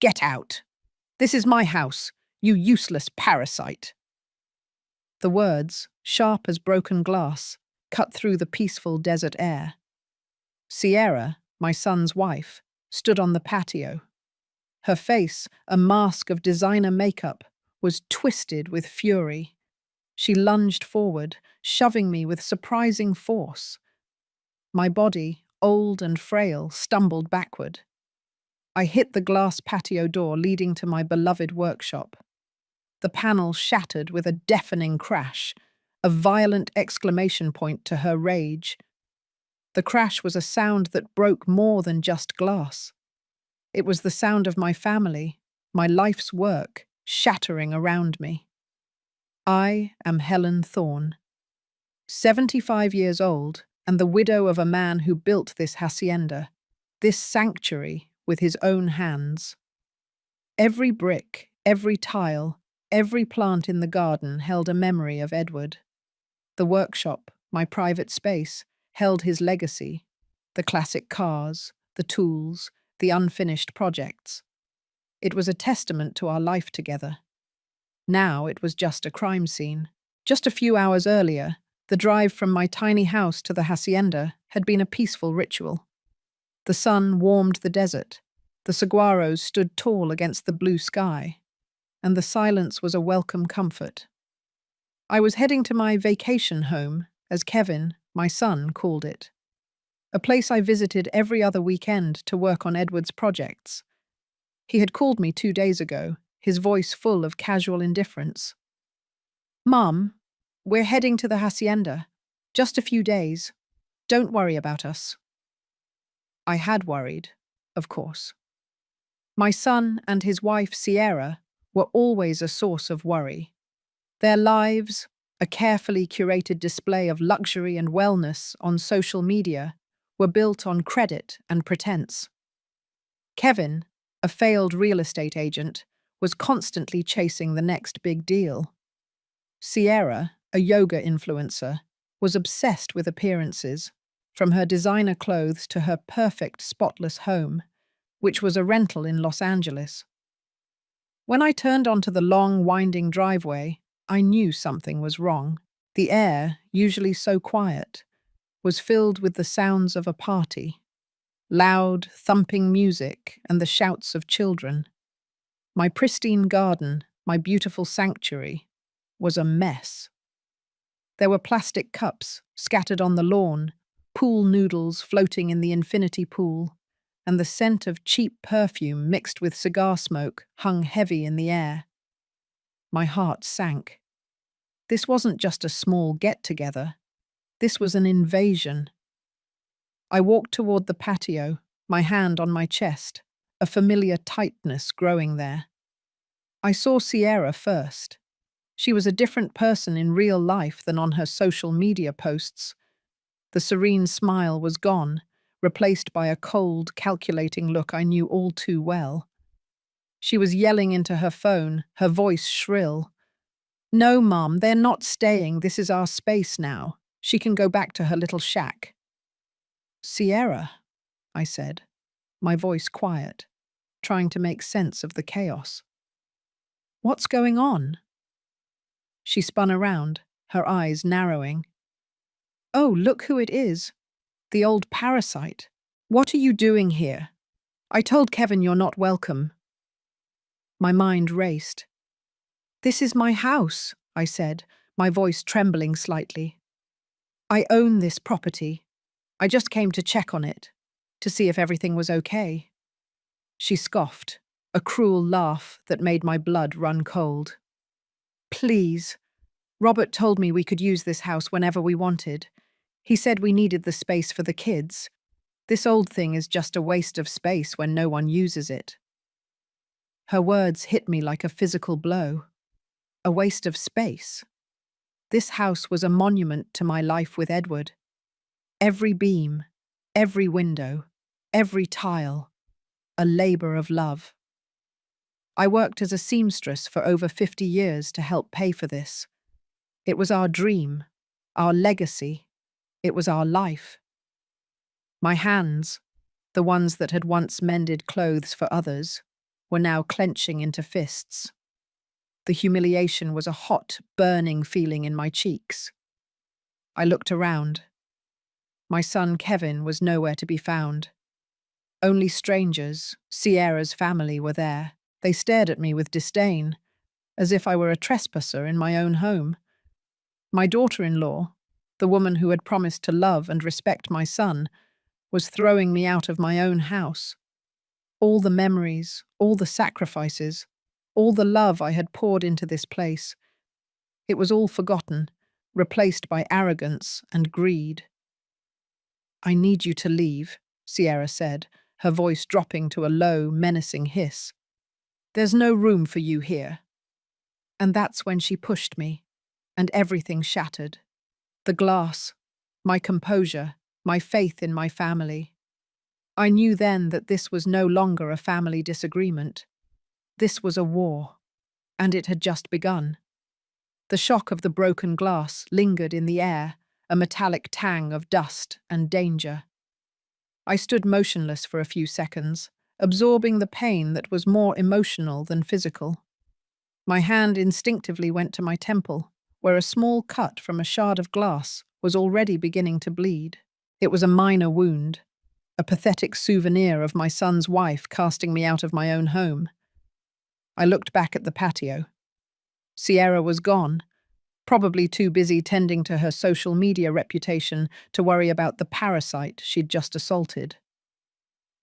Get out! This is my house, you useless parasite. The words, sharp as broken glass, cut through the peaceful desert air. Sierra, my son's wife, stood on the patio. Her face, a mask of designer makeup, was twisted with fury. She lunged forward, shoving me with surprising force. My body, old and frail, stumbled backward. I hit the glass patio door leading to my beloved workshop. The panel shattered with a deafening crash, a violent exclamation point to her rage. The crash was a sound that broke more than just glass. It was the sound of my family, my life's work, shattering around me. I am Helen Thorne, 75 years old and the widow of a man who built this hacienda, this sanctuary, with his own hands. Every brick, every tile, every plant in the garden held a memory of Edward. The workshop, my private space, held his legacy, the classic cars, the tools, the unfinished projects. It was a testament to our life together. Now it was just a crime scene. Just a few hours earlier, the drive from my tiny house to the hacienda had been a peaceful ritual. The sun warmed the desert, the saguaros stood tall against the blue sky, and the silence was a welcome comfort. I was heading to my vacation home, as Kevin, my son, called it. A place I visited every other weekend to work on Edward's projects. He had called me 2 days ago, his voice full of casual indifference. "Mum, we're heading to the hacienda. Just a few days. Don't worry about us." I had worried, of course. My son and his wife Sierra were always a source of worry. Their lives, a carefully curated display of luxury and wellness on social media, were built on credit and pretense. Kevin, a failed real estate agent, was constantly chasing the next big deal. Sierra, a yoga influencer, was obsessed with appearances, from her designer clothes to her perfect, spotless home, which was a rental in Los Angeles. When I turned onto the long, winding driveway, I knew something was wrong. The air, usually so quiet, was filled with the sounds of a party. Loud, thumping music and the shouts of children. My pristine garden, my beautiful sanctuary, was a mess. There were plastic cups scattered on the lawn, pool noodles floating in the infinity pool, and the scent of cheap perfume mixed with cigar smoke hung heavy in the air. My heart sank. This wasn't just a small get-together. This was an invasion. I walked toward the patio, my hand on my chest, a familiar tightness growing there. I saw Sierra first. She was a different person in real life than on her social media posts. The serene smile was gone, replaced by a cold, calculating look I knew all too well. She was yelling into her phone, her voice shrill. "No, Mom, they're not staying. This is our space now. She can go back to her little shack." "Sierra," I said, my voice quiet, trying to make sense of the chaos. "What's going on?" She spun around, her eyes narrowing. "Oh, look who it is. The old parasite. What are you doing here? I told Kevin you're not welcome." My mind raced. "This is my house," I said, my voice trembling slightly. "I own this property. I just came to check on it, to see if everything was okay." She scoffed, a cruel laugh that made my blood run cold. "Please. Robert told me we could use this house whenever we wanted. He said we needed the space for the kids. This old thing is just a waste of space when no one uses it." Her words hit me like a physical blow. A waste of space. This house was a monument to my life with Edward. Every beam, every window, every tile, a labor of love. I worked as a seamstress for over 50 years to help pay for this. It was our dream, our legacy. It was our life. My hands, the ones that had once mended clothes for others, were now clenching into fists. The humiliation was a hot, burning feeling in my cheeks. I looked around. My son Kevin was nowhere to be found. Only strangers, Sierra's family, were there. They stared at me with disdain, as if I were a trespasser in my own home. My daughter-in-law, the woman who had promised to love and respect my son, was throwing me out of my own house. All the memories, all the sacrifices, all the love I had poured into this place, it was all forgotten, replaced by arrogance and greed. "I need you to leave," Sierra said, her voice dropping to a low, menacing hiss. "There's no room for you here." And that's when she pushed me, and everything shattered. The glass, my composure, my faith in my family. I knew then that this was no longer a family disagreement. This was a war, and it had just begun. The shock of the broken glass lingered in the air, a metallic tang of dust and danger. I stood motionless for a few seconds, absorbing the pain that was more emotional than physical. My hand instinctively went to my temple, where a small cut from a shard of glass was already beginning to bleed. It was a minor wound, a pathetic souvenir of my son's wife casting me out of my own home. I looked back at the patio. Sierra was gone, probably too busy tending to her social media reputation to worry about the parasite she'd just assaulted.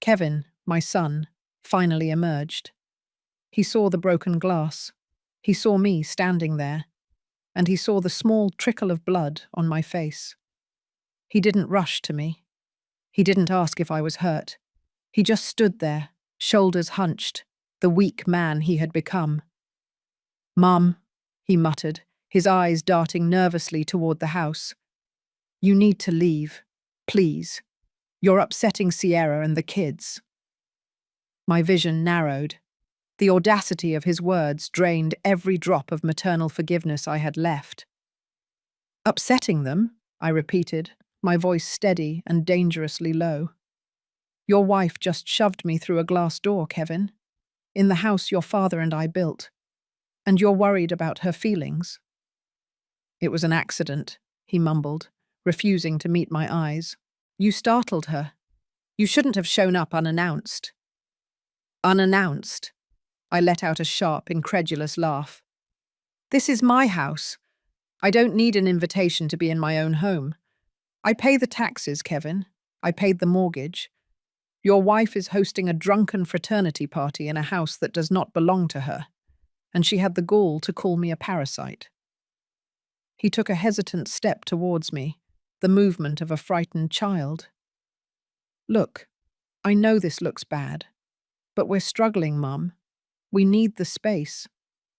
Kevin, my son, finally emerged. He saw the broken glass. He saw me standing there, and he saw the small trickle of blood on my face. He didn't rush to me. He didn't ask if I was hurt. He just stood there, shoulders hunched, the weak man he had become. "Mum," he muttered, his eyes darting nervously toward the house. "You need to leave, please. You're upsetting Sierra and the kids." My vision narrowed. The audacity of his words drained every drop of maternal forgiveness I had left. "Upsetting them?" I repeated, my voice steady and dangerously low. "Your wife just shoved me through a glass door, Kevin, in the house your father and I built, and you're worried about her feelings." "It was an accident," he mumbled, refusing to meet my eyes. "You startled her. You shouldn't have shown up unannounced." "Unannounced?" I let out a sharp, incredulous laugh. "This is my house. I don't need an invitation to be in my own home. I pay the taxes, Kevin. I paid the mortgage. Your wife is hosting a drunken fraternity party in a house that does not belong to her, and she had the gall to call me a parasite." He took a hesitant step towards me, the movement of a frightened child. "Look, I know this looks bad, but we're struggling, Mum. We need the space.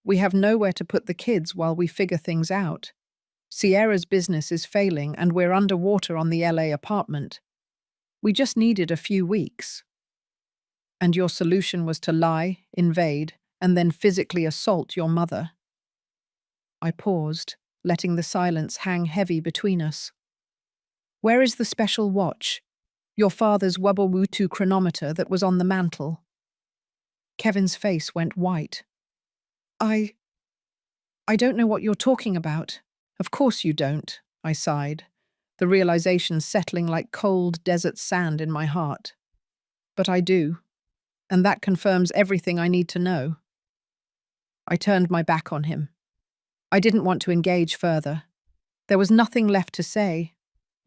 We have nowhere to put the kids while we figure things out. Sierra's business is failing and we're underwater on the LA apartment. We just needed a few weeks." "And your solution was to lie, invade, and then physically assault your mother?" I paused, letting the silence hang heavy between us. "Where is the special watch? Your father's Wubawutu chronometer that was on the mantel?" Kevin's face went white. I don't know what you're talking about." "Of course you don't," I sighed, the realization settling like cold desert sand in my heart. "But I do, and that confirms everything I need to know." I turned my back on him. I didn't want to engage further. There was nothing left to say.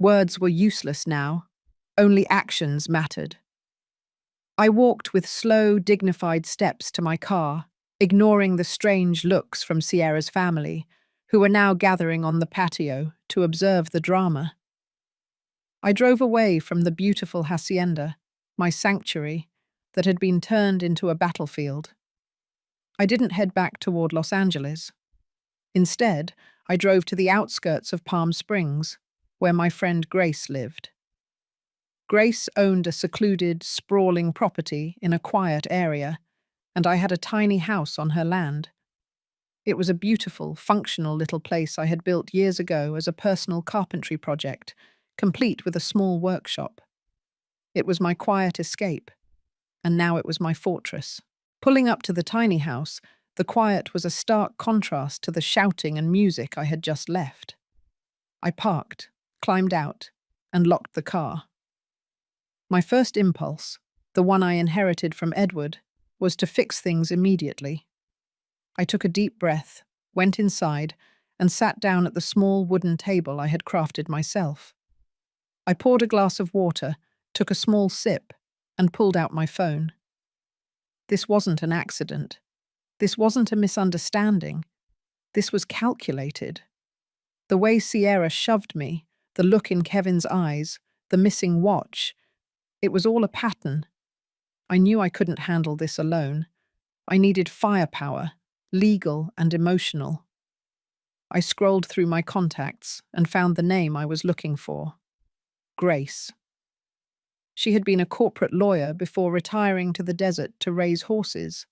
Words were useless now. Only actions mattered. I walked with slow, dignified steps to my car, ignoring the strange looks from Sierra's family, who were now gathering on the patio to observe the drama. I drove away from the beautiful hacienda, my sanctuary, that had been turned into a battlefield. I didn't head back toward Los Angeles. Instead, I drove to the outskirts of Palm Springs, where my friend Grace lived. Grace owned a secluded, sprawling property in a quiet area, and I had a tiny house on her land. It was a beautiful, functional little place I had built years ago as a personal carpentry project, complete with a small workshop. It was my quiet escape, and now it was my fortress, Pulling up to the tiny house, the quiet was a stark contrast to the shouting and music I had just left. I parked, climbed out, and locked the car. My first impulse, the one I inherited from Edward, was to fix things immediately. I took a deep breath, went inside, and sat down at the small wooden table I had crafted myself. I poured a glass of water, took a small sip, and pulled out my phone. This wasn't an accident. This wasn't a misunderstanding. This was calculated. The way Sierra shoved me, the look in Kevin's eyes, the missing watch, it was all a pattern. I knew I couldn't handle this alone. I needed firepower, legal and emotional. I scrolled through my contacts and found the name I was looking for. Grace. She had been a corporate lawyer before retiring to the desert to raise horses.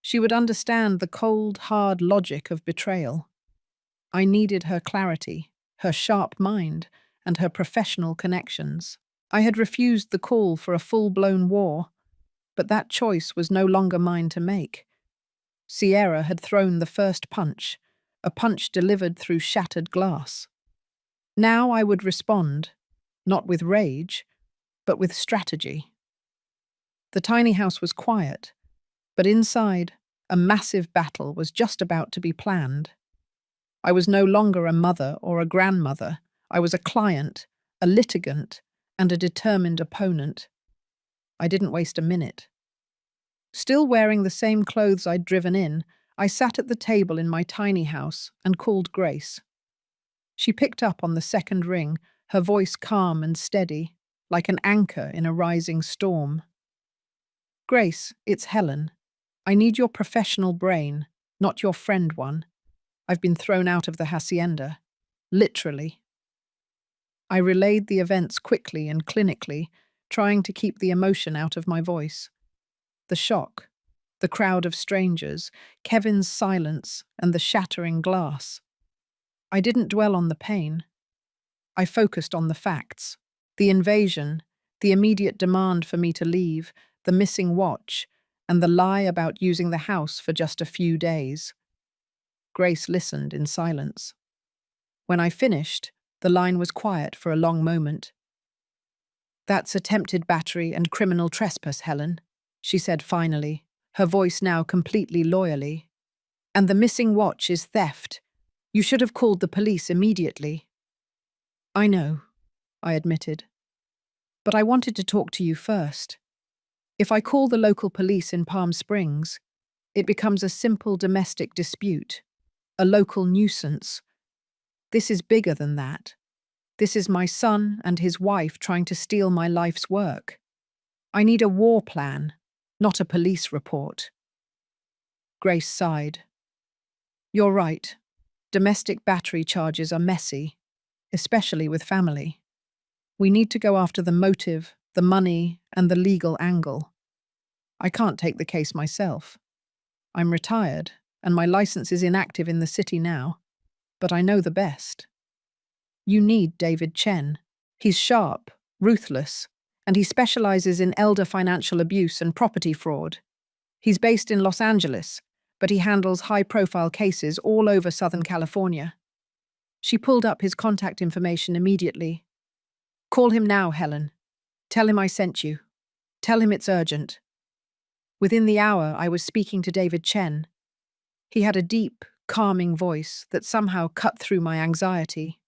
She would understand the cold, hard logic of betrayal. I needed her clarity, her sharp mind, and her professional connections. I had refused the call for a full-blown war, but that choice was no longer mine to make. Sierra had thrown the first punch, a punch delivered through shattered glass. Now I would respond, not with rage, but with strategy. The tiny house was quiet, but inside, a massive battle was just about to be planned. I was no longer a mother or a grandmother. I was a client, a litigant, and a determined opponent. I didn't waste a minute. Still wearing the same clothes I'd driven in, I sat at the table in my tiny house and called Grace. She picked up on the second ring, her voice calm and steady, like an anchor in a rising storm. Grace, it's Helen. I need your professional brain, not your friend one. I've been thrown out of the hacienda. Literally. I relayed the events quickly and clinically, trying to keep the emotion out of my voice. The shock, the crowd of strangers, Kevin's silence, and the shattering glass. I didn't dwell on the pain. I focused on the facts. The invasion, the immediate demand for me to leave, the missing watch, and the lie about using the house for just a few days. Grace listened in silence. When I finished, the line was quiet for a long moment. "That's attempted battery and criminal trespass, Helen," she said finally, her voice now completely loyally. "And the missing watch is theft. You should have called the police immediately." "I know," I admitted. "But I wanted to talk to you first. If I call the local police in Palm Springs, it becomes a simple domestic dispute, a local nuisance. This is bigger than that. This is my son and his wife trying to steal my life's work. I need a war plan, not a police report." Grace sighed. "You're right. Domestic battery charges are messy, especially with family. We need to go after the motive, the money, and the legal angle. I can't take the case myself. I'm retired, and my license is inactive in the city now, but I know the best. You need David Chen. He's sharp, ruthless, and he specializes in elder financial abuse and property fraud. He's based in Los Angeles, but he handles high-profile cases all over Southern California." She pulled up his contact information immediately. "Call him now, Helen. Tell him I sent you. Tell him it's urgent." Within the hour, I was speaking to David Chen. He had a deep, calming voice that somehow cut through my anxiety.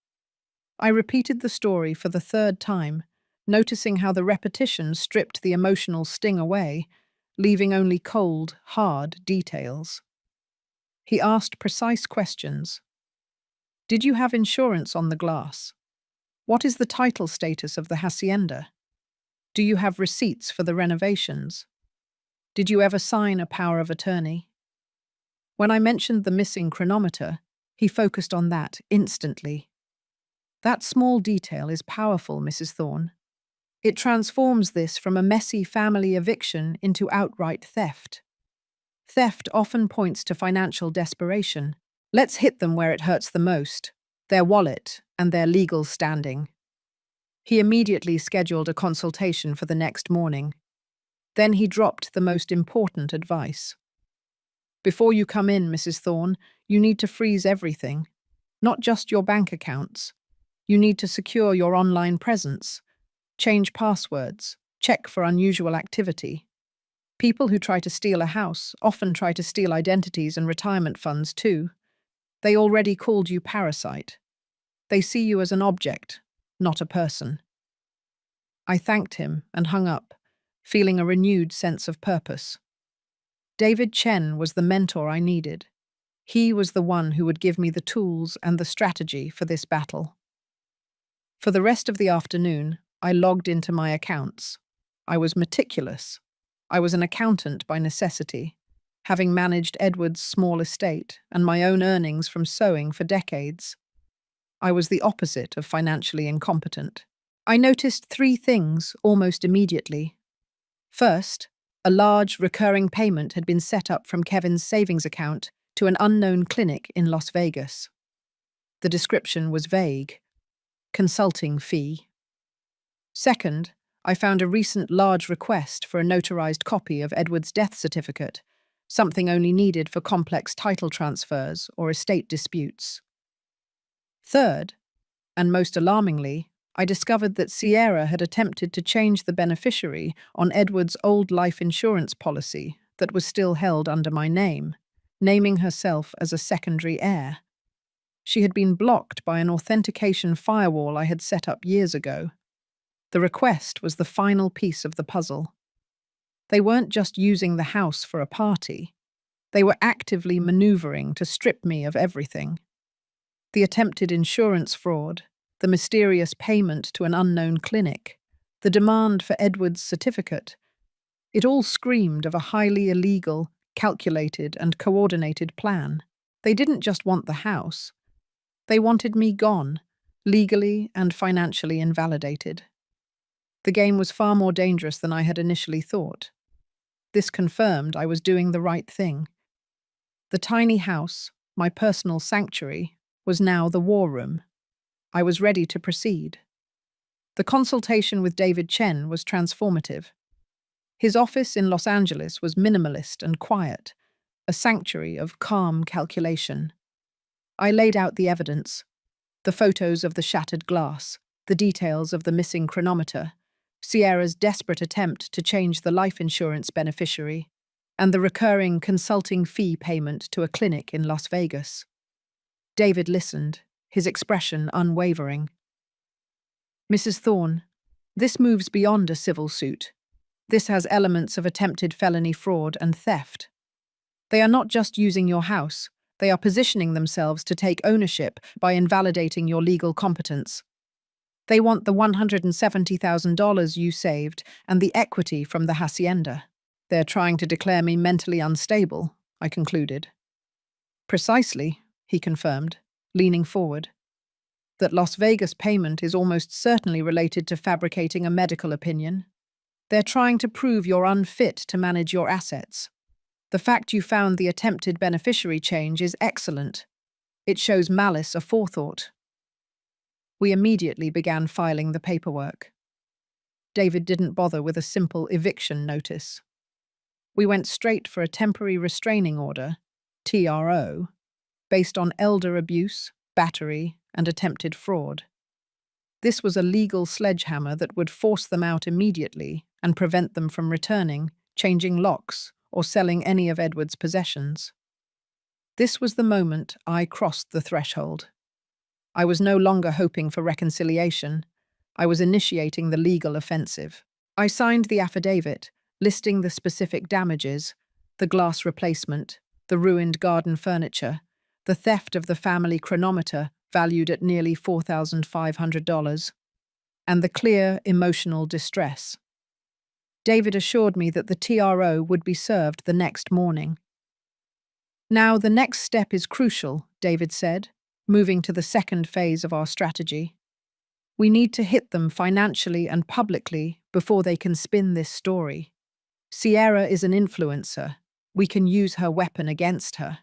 I repeated the story for the third time, noticing how the repetition stripped the emotional sting away, leaving only cold, hard details. He asked precise questions. "Did you have insurance on the glass? What is the title status of the hacienda? Do you have receipts for the renovations? Did you ever sign a power of attorney?" When I mentioned the missing chronometer, he focused on that instantly. "That small detail is powerful, Mrs. Thorne. It transforms this from a messy family eviction into outright theft. Theft often points to financial desperation. Let's hit them where it hurts the most, their wallet and their legal standing." He immediately scheduled a consultation for the next morning. Then he dropped the most important advice. Before you come in, Mrs. Thorne, you need to freeze everything, not just your bank accounts. You need to secure your online presence, change passwords, check for unusual activity. People who try to steal a house often try to steal identities and retirement funds too. They already called you parasite. They see you as an object, not a person. I thanked him and hung up, feeling a renewed sense of purpose. David Chen was the mentor I needed. He was the one who would give me the tools and the strategy for this battle. For the rest of the afternoon, I logged into my accounts. I was meticulous. I was an accountant by necessity, having managed Edward's small estate and my own earnings from sewing for decades. I was the opposite of financially incompetent. I noticed three things almost immediately. First, a large recurring payment had been set up from Kevin's savings account to an unknown clinic in Las Vegas. The description was vague. Consulting fee. Second, I found a recent large request for a notarized copy of Edward's death certificate, something only needed for complex title transfers or estate disputes. Third, and most alarmingly, I discovered that Sierra had attempted to change the beneficiary on Edward's old life insurance policy that was still held under my name, naming herself as a secondary heir. She had been blocked by an authentication firewall I had set up years ago. The request was the final piece of the puzzle. They weren't just using the house for a party. They were actively maneuvering to strip me of everything. The attempted insurance fraud, the mysterious payment to an unknown clinic, the demand for Edward's certificate. It all screamed of a highly illegal, calculated, and coordinated plan. They didn't just want the house. They wanted me gone, legally and financially invalidated. The game was far more dangerous than I had initially thought. This confirmed I was doing the right thing. The tiny house, my personal sanctuary, was now the war room. I was ready to proceed. The consultation with David Chen was transformative. His office in Los Angeles was minimalist and quiet, a sanctuary of calm calculation. I laid out the evidence, the photos of the shattered glass, the details of the missing chronometer, Sierra's desperate attempt to change the life insurance beneficiary, and the recurring consulting fee payment to a clinic in Las Vegas. David listened, his expression unwavering. Mrs. Thorne, this moves beyond a civil suit. This has elements of attempted felony fraud and theft. They are not just using your house, they are positioning themselves to take ownership by invalidating your legal competence. They want the $170,000 you saved and the equity from the hacienda. They're trying to declare me mentally unstable, I concluded. Precisely, he confirmed, leaning forward. That Las Vegas payment is almost certainly related to fabricating a medical opinion. They're trying to prove you're unfit to manage your assets. The fact you found the attempted beneficiary change is excellent. It shows malice aforethought. We immediately began filing the paperwork. David didn't bother with a simple eviction notice. We went straight for a temporary restraining order, TRO, based on elder abuse, battery, and attempted fraud. This was a legal sledgehammer that would force them out immediately and prevent them from returning, changing locks, or selling any of Edward's possessions. This was the moment I crossed the threshold. I was no longer hoping for reconciliation. I was initiating the legal offensive. I signed the affidavit, listing the specific damages, the glass replacement, the ruined garden furniture, the theft of the family chronometer valued at nearly $4,500, and the clear emotional distress. David assured me that the TRO would be served the next morning. Now, the next step is crucial, David said, moving to the second phase of our strategy. We need to hit them financially and publicly before they can spin this story. Sierra is an influencer. We can use her weapon against her.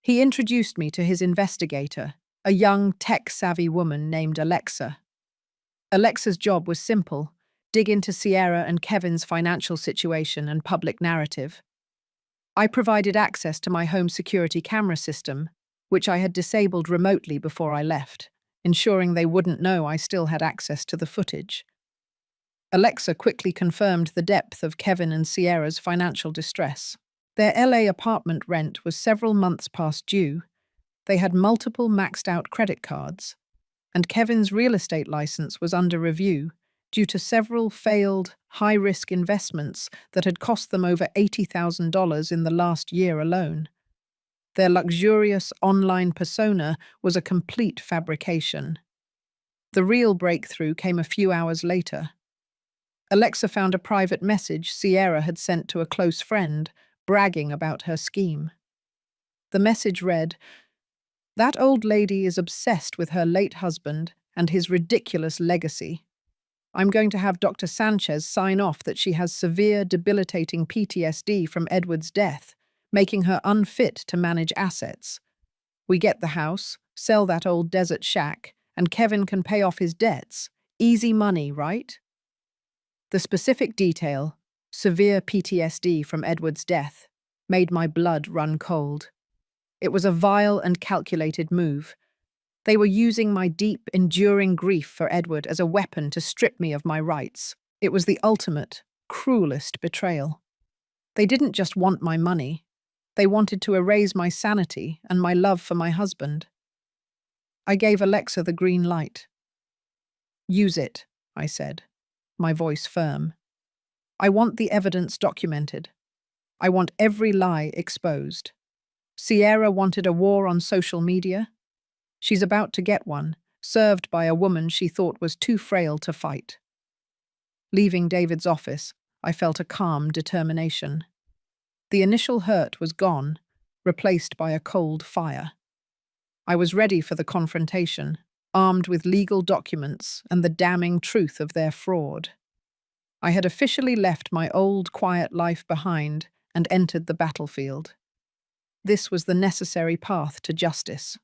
He introduced me to his investigator, a young, tech-savvy woman named Alexa. Alexa's job was simple. dig into Sierra and Kevin's financial situation and public narrative. I provided access to my home security camera system, which I had disabled remotely before I left, ensuring they wouldn't know I still had access to the footage. Alexa quickly confirmed the depth of Kevin and Sierra's financial distress. Their LA apartment rent was several months past due. They had multiple maxed-out credit cards, and Kevin's real estate license was under review due to several failed, high-risk investments that had cost them over $80,000 in the last year alone. Their luxurious online persona was a complete fabrication. The real breakthrough came a few hours later. Alexa found a private message Sierra had sent to a close friend, bragging about her scheme. The message read, "That old lady is obsessed with her late husband and his ridiculous legacy. I'm going to have Dr. Sanchez sign off that she has severe, debilitating PTSD from Edward's death, making her unfit to manage assets. We get the house, sell that old desert shack, and Kevin can pay off his debts. Easy money, right?" The specific detail, severe PTSD from Edward's death, made my blood run cold. It was a vile and calculated move. They were using my deep, enduring grief for Edward as a weapon to strip me of my rights. It was the ultimate, cruelest betrayal. They didn't just want my money. They wanted to erase my sanity and my love for my husband. I gave Alexa the green light. "Use it," I said, my voice firm. "I want the evidence documented. I want every lie exposed. Sierra wanted a war on social media. She's about to get one, served by a woman she thought was too frail to fight." Leaving David's office, I felt a calm determination. The initial hurt was gone, replaced by a cold fire. I was ready for the confrontation, armed with legal documents and the damning truth of their fraud. I had officially left my old, quiet life behind and entered the battlefield. This was the necessary path to justice.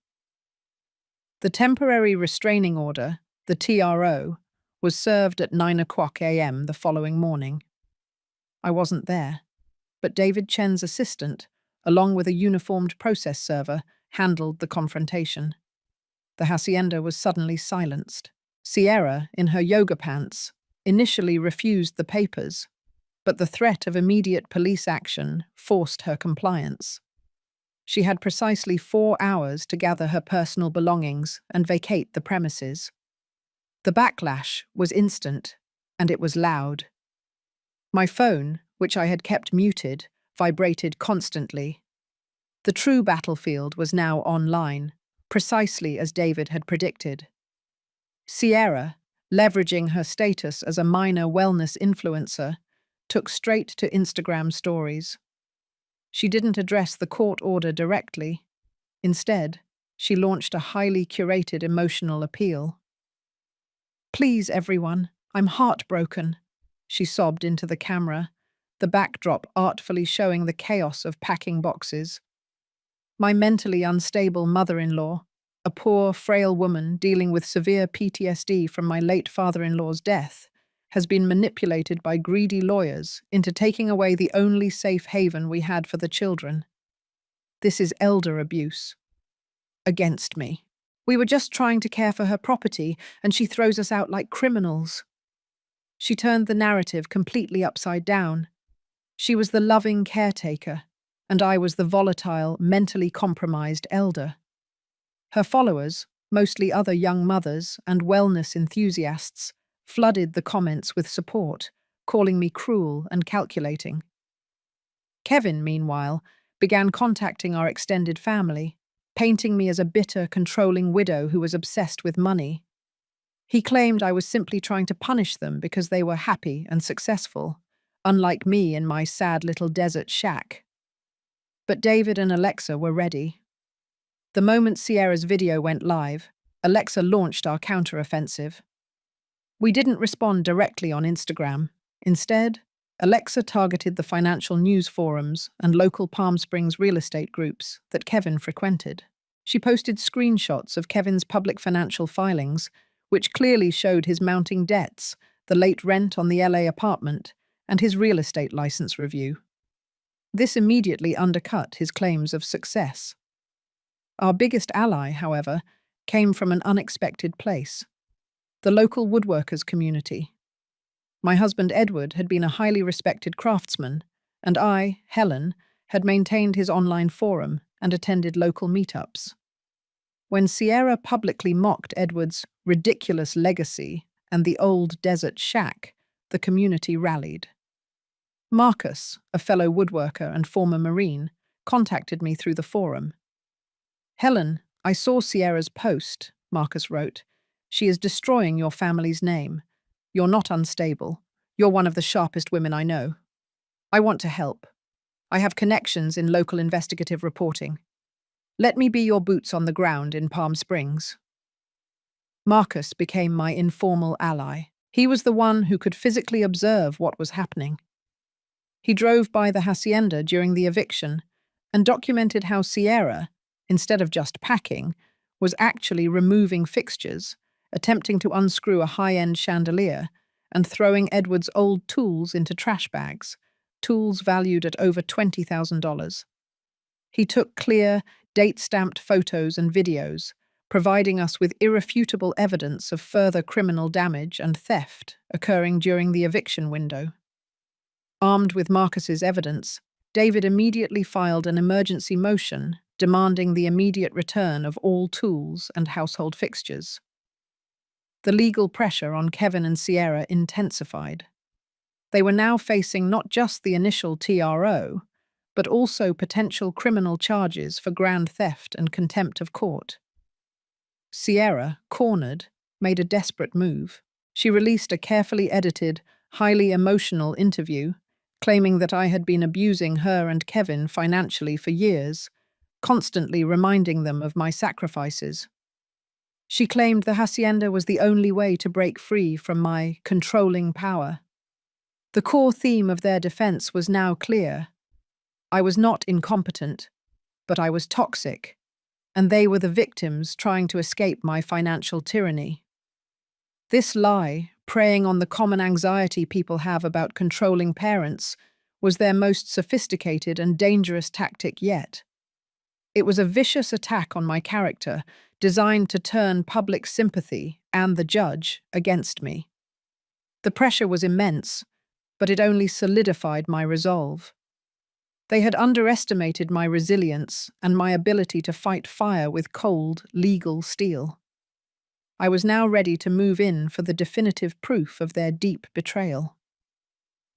The temporary restraining order, the TRO, was served at 9:00 a.m. the following morning. I wasn't there, but David Chen's assistant, along with a uniformed process server, handled the confrontation. The hacienda was suddenly silenced. Sierra, in her yoga pants, initially refused the papers, but the threat of immediate police action forced her compliance. She had precisely 4 hours to gather her personal belongings and vacate the premises. The backlash was instant, and it was loud. My phone, which I had kept muted, vibrated constantly. The true battlefield was now online, precisely as David had predicted. Sierra, leveraging her status as a minor wellness influencer, took straight to Instagram stories. She didn't address the court order directly. Instead, she launched a highly curated emotional appeal. "Please, everyone, I'm heartbroken," she sobbed into the camera, the backdrop artfully showing the chaos of packing boxes. "My mentally unstable mother-in-law, a poor, frail woman dealing with severe PTSD from my late father-in-law's death, has been manipulated by greedy lawyers into taking away the only safe haven we had for the children. This is elder abuse. Against me. We were just trying to care for her property, and she throws us out like criminals." She turned the narrative completely upside down. She was the loving caretaker, and I was the volatile, mentally compromised elder. Her followers, mostly other young mothers and wellness enthusiasts, flooded the comments with support, calling me cruel and calculating. Kevin, meanwhile, began contacting our extended family, painting me as a bitter, controlling widow who was obsessed with money. He claimed I was simply trying to punish them because they were happy and successful, unlike me in my sad little desert shack. But David and Alexa were ready. The moment Sierra's video went live, Alexa launched our counteroffensive. We didn't respond directly on Instagram. Instead, Alexa targeted the financial news forums and local Palm Springs real estate groups that Kevin frequented. She posted screenshots of Kevin's public financial filings, which clearly showed his mounting debts, the late rent on the LA apartment, and his real estate license review. This immediately undercut his claims of success. Our biggest ally, however, came from an unexpected place: the local woodworkers community. My husband Edward had been a highly respected craftsman, and I, Helen, had maintained his online forum and attended local meetups. When Sierra publicly mocked Edward's ridiculous legacy and the old desert shack, the community rallied. Marcus, a fellow woodworker and former Marine, contacted me through the forum. "Helen, I saw Sierra's post," Marcus wrote. "She is destroying your family's name. You're not unstable. You're one of the sharpest women I know. I want to help. I have connections in local investigative reporting. Let me be your boots on the ground in Palm Springs." Marcus became my informal ally. He was the one who could physically observe what was happening. He drove by the hacienda during the eviction and documented how Sierra, instead of just packing, was actually removing fixtures, attempting to unscrew a high-end chandelier, and throwing Edward's old tools into trash bags, tools valued at over $20,000. He took clear, date-stamped photos and videos, providing us with irrefutable evidence of further criminal damage and theft occurring during the eviction window. Armed with Marcus's evidence, David immediately filed an emergency motion demanding the immediate return of all tools and household fixtures. The legal pressure on Kevin and Sierra intensified. They were now facing not just the initial TRO, but also potential criminal charges for grand theft and contempt of court. Sierra, cornered, made a desperate move. She released a carefully edited, highly emotional interview, claiming that I had been abusing her and Kevin financially for years, constantly reminding them of my sacrifices. She claimed the hacienda was the only way to break free from my controlling power. The core theme of their defense was now clear. I was not incompetent, but I was toxic, and they were the victims trying to escape my financial tyranny. This lie, preying on the common anxiety people have about controlling parents, was their most sophisticated and dangerous tactic yet. It was a vicious attack on my character, designed to turn public sympathy and the judge against me. The pressure was immense, but it only solidified my resolve. They had underestimated my resilience and my ability to fight fire with cold, legal steel. I was now ready to move in for the definitive proof of their deep betrayal.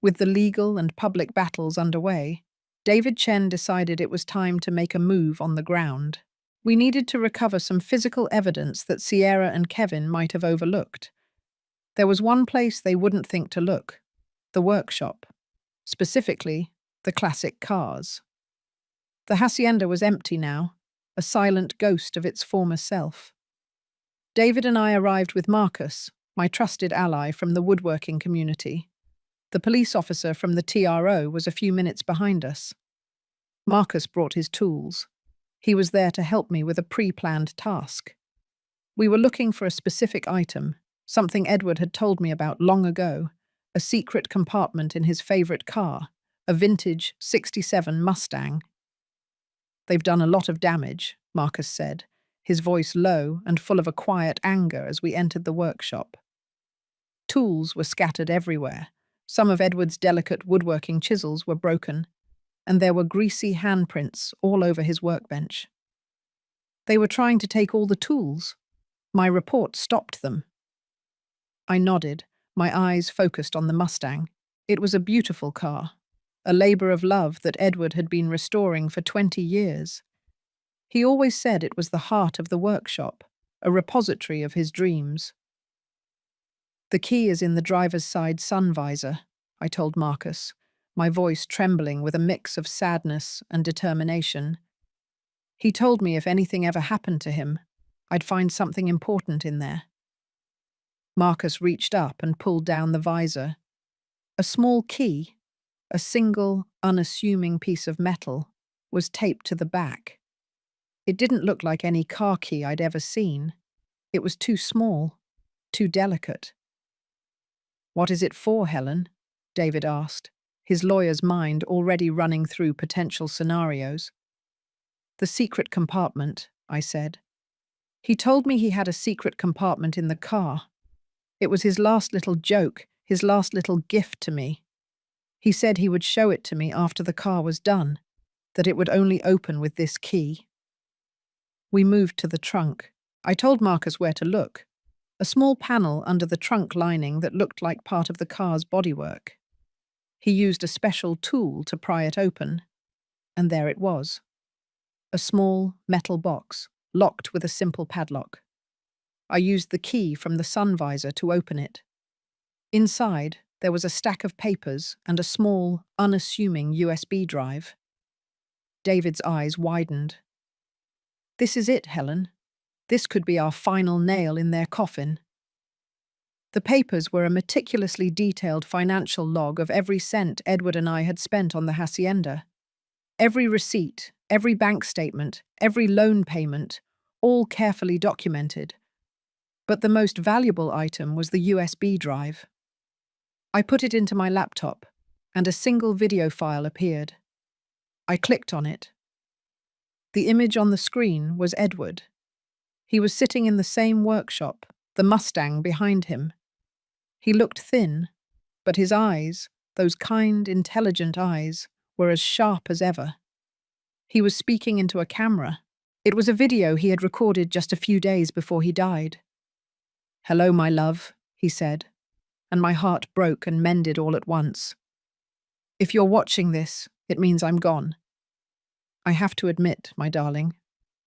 With the legal and public battles underway, David Chen decided it was time to make a move on the ground. We needed to recover some physical evidence that Sierra and Kevin might have overlooked. There was one place they wouldn't think to look: the workshop, specifically the classic cars. The hacienda was empty now, a silent ghost of its former self. David and I arrived with Marcus, my trusted ally from the woodworking community. The police officer from the TRO was a few minutes behind us. Marcus brought his tools. He was there to help me with a pre-planned task. We were looking for a specific item, something Edward had told me about long ago, a secret compartment in his favorite car, a vintage '67 Mustang. "They've done a lot of damage," Marcus said, his voice low and full of a quiet anger as we entered the workshop. Tools were scattered everywhere. Some of Edward's delicate woodworking chisels were broken, and there were greasy handprints all over his workbench. They were trying to take all the tools. My report stopped them. I nodded, my eyes focused on the Mustang. It was a beautiful car, a labor of love that Edward had been restoring for 20 years. He always said it was the heart of the workshop, a repository of his dreams. "The key is in the driver's side sun visor," I told Marcus, my voice trembling with a mix of sadness and determination. He told me if anything ever happened to him, I'd find something important in there. Marcus reached up and pulled down the visor. A small key, a single, unassuming piece of metal, was taped to the back. It didn't look like any car key I'd ever seen. It was too small, too delicate. What is it for, Helen? David asked, his lawyer's mind already running through potential scenarios. The secret compartment, I said. He told me he had a secret compartment in the car. It was his last little joke, his last little gift to me. He said he would show it to me after the car was done, that it would only open with this key. We moved to the trunk. I told Marcus where to look. A small panel under the trunk lining that looked like part of the car's bodywork. He used a special tool to pry it open, and there it was. A small metal box, locked with a simple padlock. I used the key from the sun visor to open it. Inside, there was a stack of papers and a small, unassuming USB drive. David's eyes widened. This is it, Helen. This could be our final nail in their coffin. The papers were a meticulously detailed financial log of every cent Edward and I had spent on the hacienda. Every receipt, every bank statement, every loan payment, all carefully documented. But the most valuable item was the USB drive. I put it into my laptop, and a single video file appeared. I clicked on it. The image on the screen was Edward. He was sitting in the same workshop, the Mustang behind him. He looked thin, but his eyes, those kind, intelligent eyes, were as sharp as ever. He was speaking into a camera. It was a video he had recorded just a few days before he died. "Hello, my love," he said, and my heart broke and mended all at once. "If you're watching this, it means I'm gone. I have to admit, my darling,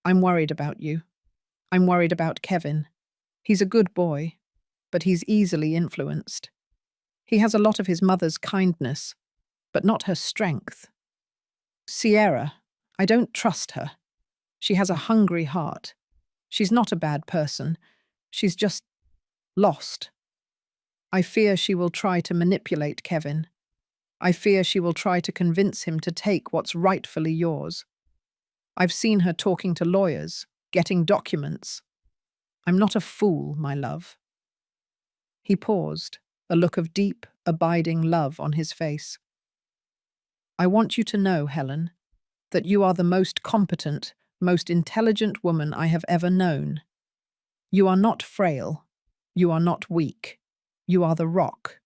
I'm worried about you. I'm worried about Kevin. He's a good boy, but he's easily influenced. He has a lot of his mother's kindness, but not her strength. Sierra, I don't trust her. She has a hungry heart. She's not a bad person. She's just lost. I fear she will try to manipulate Kevin. I fear she will try to convince him to take what's rightfully yours. I've seen her talking to lawyers, getting documents. I'm not a fool, my love." He paused, a look of deep, abiding love on his face. "I want you to know, Helen, that you are the most competent, most intelligent woman I have ever known. You are not frail. You are not weak. You are the rock.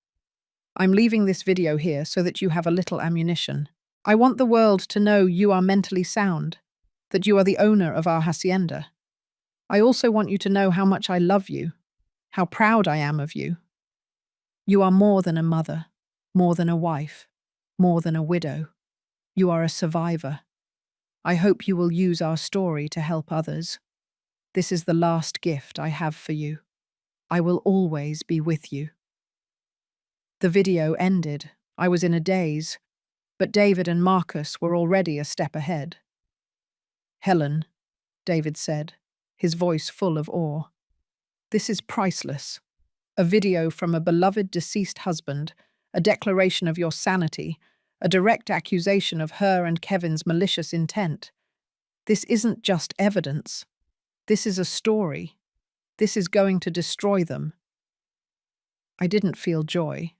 I'm leaving this video here so that you have a little ammunition. I want the world to know you are mentally sound, that you are the owner of our hacienda. I also want you to know how much I love you, how proud I am of you. You are more than a mother, more than a wife, more than a widow. You are a survivor. I hope you will use our story to help others. This is the last gift I have for you. I will always be with you." The video ended. I was in a daze, but David and Marcus were already a step ahead. "Helen," David said, his voice full of awe, "this is priceless. A video from a beloved deceased husband, a declaration of your sanity, a direct accusation of her and Kevin's malicious intent. This isn't just evidence. This is a story. This is going to destroy them." I didn't feel joy,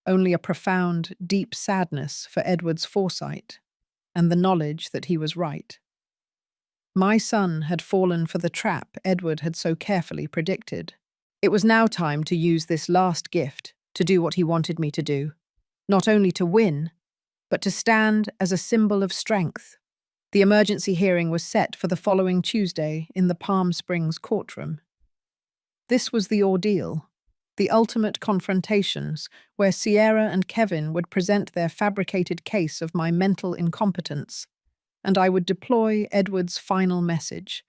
only a profound, deep sadness for Edward's foresight and the knowledge that he was right. My son had fallen for the trap Edward had so carefully predicted. It was now time to use this last gift to do what he wanted me to do, not only to win, but to stand as a symbol of strength. The emergency hearing was set for the following Tuesday in the Palm Springs courtroom. This was the ordeal, the ultimate confrontations, where Sierra and Kevin would present their fabricated case of my mental incompetence, and I would deploy Edward's final message.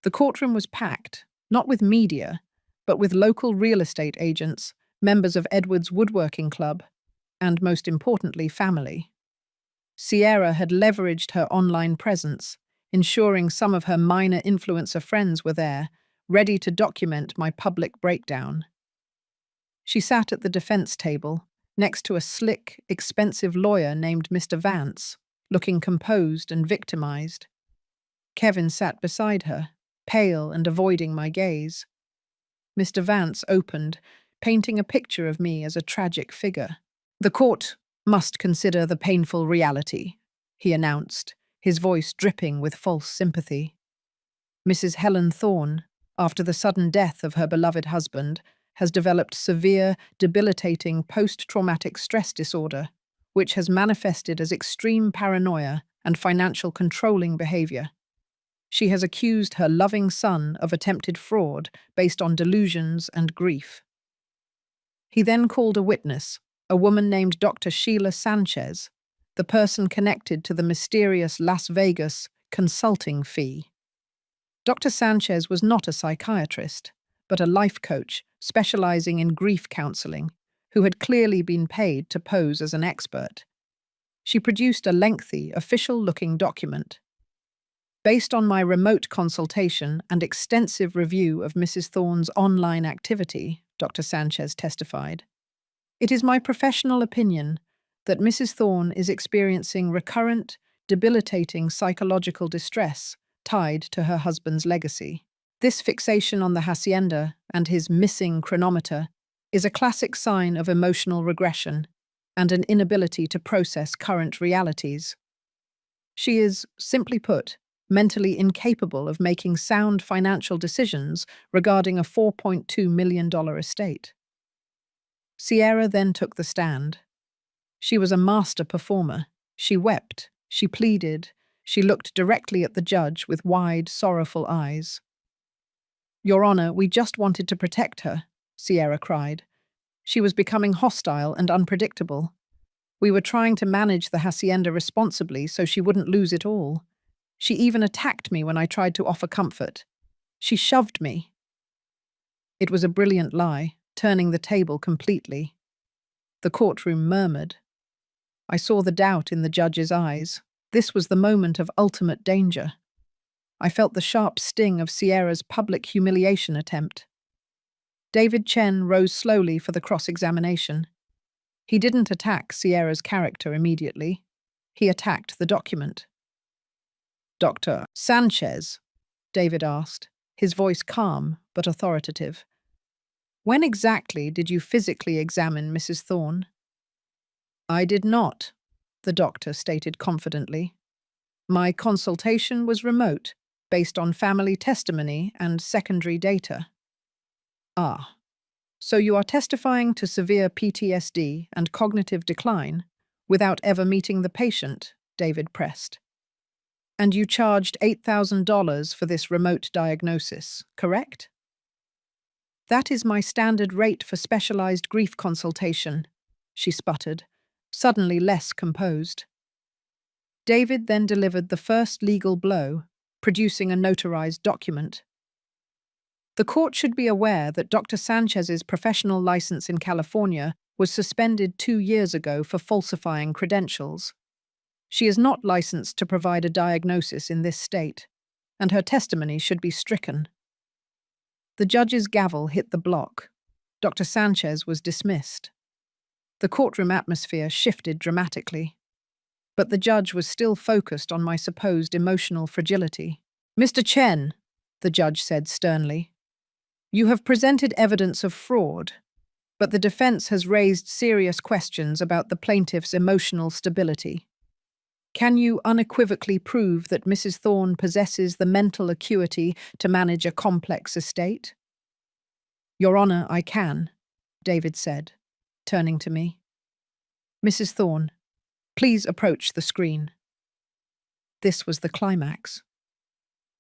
The courtroom was packed, not with media, but with local real estate agents, members of Edward's woodworking club, and most importantly, family. Sierra had leveraged her online presence, ensuring some of her minor influencer friends were there, ready to document my public breakdown. She sat at the defense table, next to a slick, expensive lawyer named Mr. Vance, looking composed and victimized. Kevin sat beside her, pale and avoiding my gaze. Mr. Vance opened, painting a picture of me as a tragic figure. "The court must consider the painful reality," he announced, his voice dripping with false sympathy. "Mrs. Helen Thorne, after the sudden death of her beloved husband, has developed severe, debilitating post-traumatic stress disorder, which has manifested as extreme paranoia and financial controlling behavior. She has accused her loving son of attempted fraud based on delusions and grief." He then called a witness, a woman named Dr. Sheila Sanchez, the person connected to the mysterious Las Vegas consulting fee. Dr. Sanchez was not a psychiatrist, but a life coach specializing in grief counseling, who had clearly been paid to pose as an expert. She produced a lengthy, official-looking document. "Based on my remote consultation and extensive review of Mrs. Thorne's online activity," Dr. Sanchez testified, "it is my professional opinion that Mrs. Thorne is experiencing recurrent, debilitating psychological distress tied to her husband's legacy. This fixation on the hacienda and his missing chronometer is a classic sign of emotional regression and an inability to process current realities. She is, simply put, mentally incapable of making sound financial decisions regarding a $4.2 million estate." Sierra then took the stand. She was a master performer. She wept, she pleaded, she looked directly at the judge with wide, sorrowful eyes. "Your Honor, we just wanted to protect her," Sierra cried. "She was becoming hostile and unpredictable. We were trying to manage the hacienda responsibly so she wouldn't lose it all. She even attacked me when I tried to offer comfort. She shoved me." It was a brilliant lie, turning the table completely. The courtroom murmured. I saw the doubt in the judge's eyes. This was the moment of ultimate danger. I felt the sharp sting of Sierra's public humiliation attempt. David Chen rose slowly for the cross-examination. He didn't attack Sierra's character immediately. He attacked the document. "Dr. Sanchez," David asked, his voice calm but authoritative, "when exactly did you physically examine Mrs. Thorne?" "I did not," the doctor stated confidently. "My consultation was remote, based on family testimony and secondary data." "Ah, so you are testifying to severe PTSD and cognitive decline without ever meeting the patient," David pressed. "And you charged $8,000 for this remote diagnosis, correct?" "That is my standard rate for specialized grief consultation," she sputtered, suddenly less composed. David then delivered the first legal blow, producing a notarized document. The court should be aware that Dr. Sanchez's professional license in California was suspended 2 years ago for falsifying credentials. She is not licensed to provide a diagnosis in this state, and her testimony should be stricken. The judge's gavel hit the block. Dr. Sanchez was dismissed. The courtroom atmosphere shifted dramatically. But the judge was still focused on my supposed emotional fragility. "Mr. Chen," the judge said sternly, "you have presented evidence of fraud, but the defense has raised serious questions about the plaintiff's emotional stability. Can you unequivocally prove that Mrs. Thorne possesses the mental acuity to manage a complex estate?" "Your Honor, I can," David said, turning to me. "Mrs. Thorne, please approach the screen." This was the climax.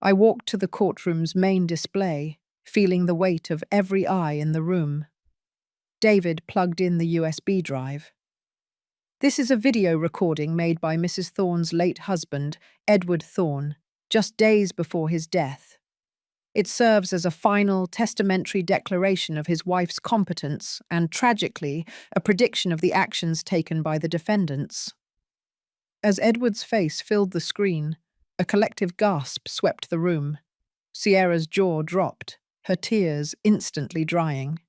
I walked to the courtroom's main display, feeling the weight of every eye in the room. David plugged in the USB drive. "This is a video recording made by Mrs. Thorne's late husband, Edward Thorne, just days before his death. It serves as a final, testamentary declaration of his wife's competence and, tragically, a prediction of the actions taken by the defendants." As Edward's face filled the screen, a collective gasp swept the room. Sierra's jaw dropped, her tears instantly drying.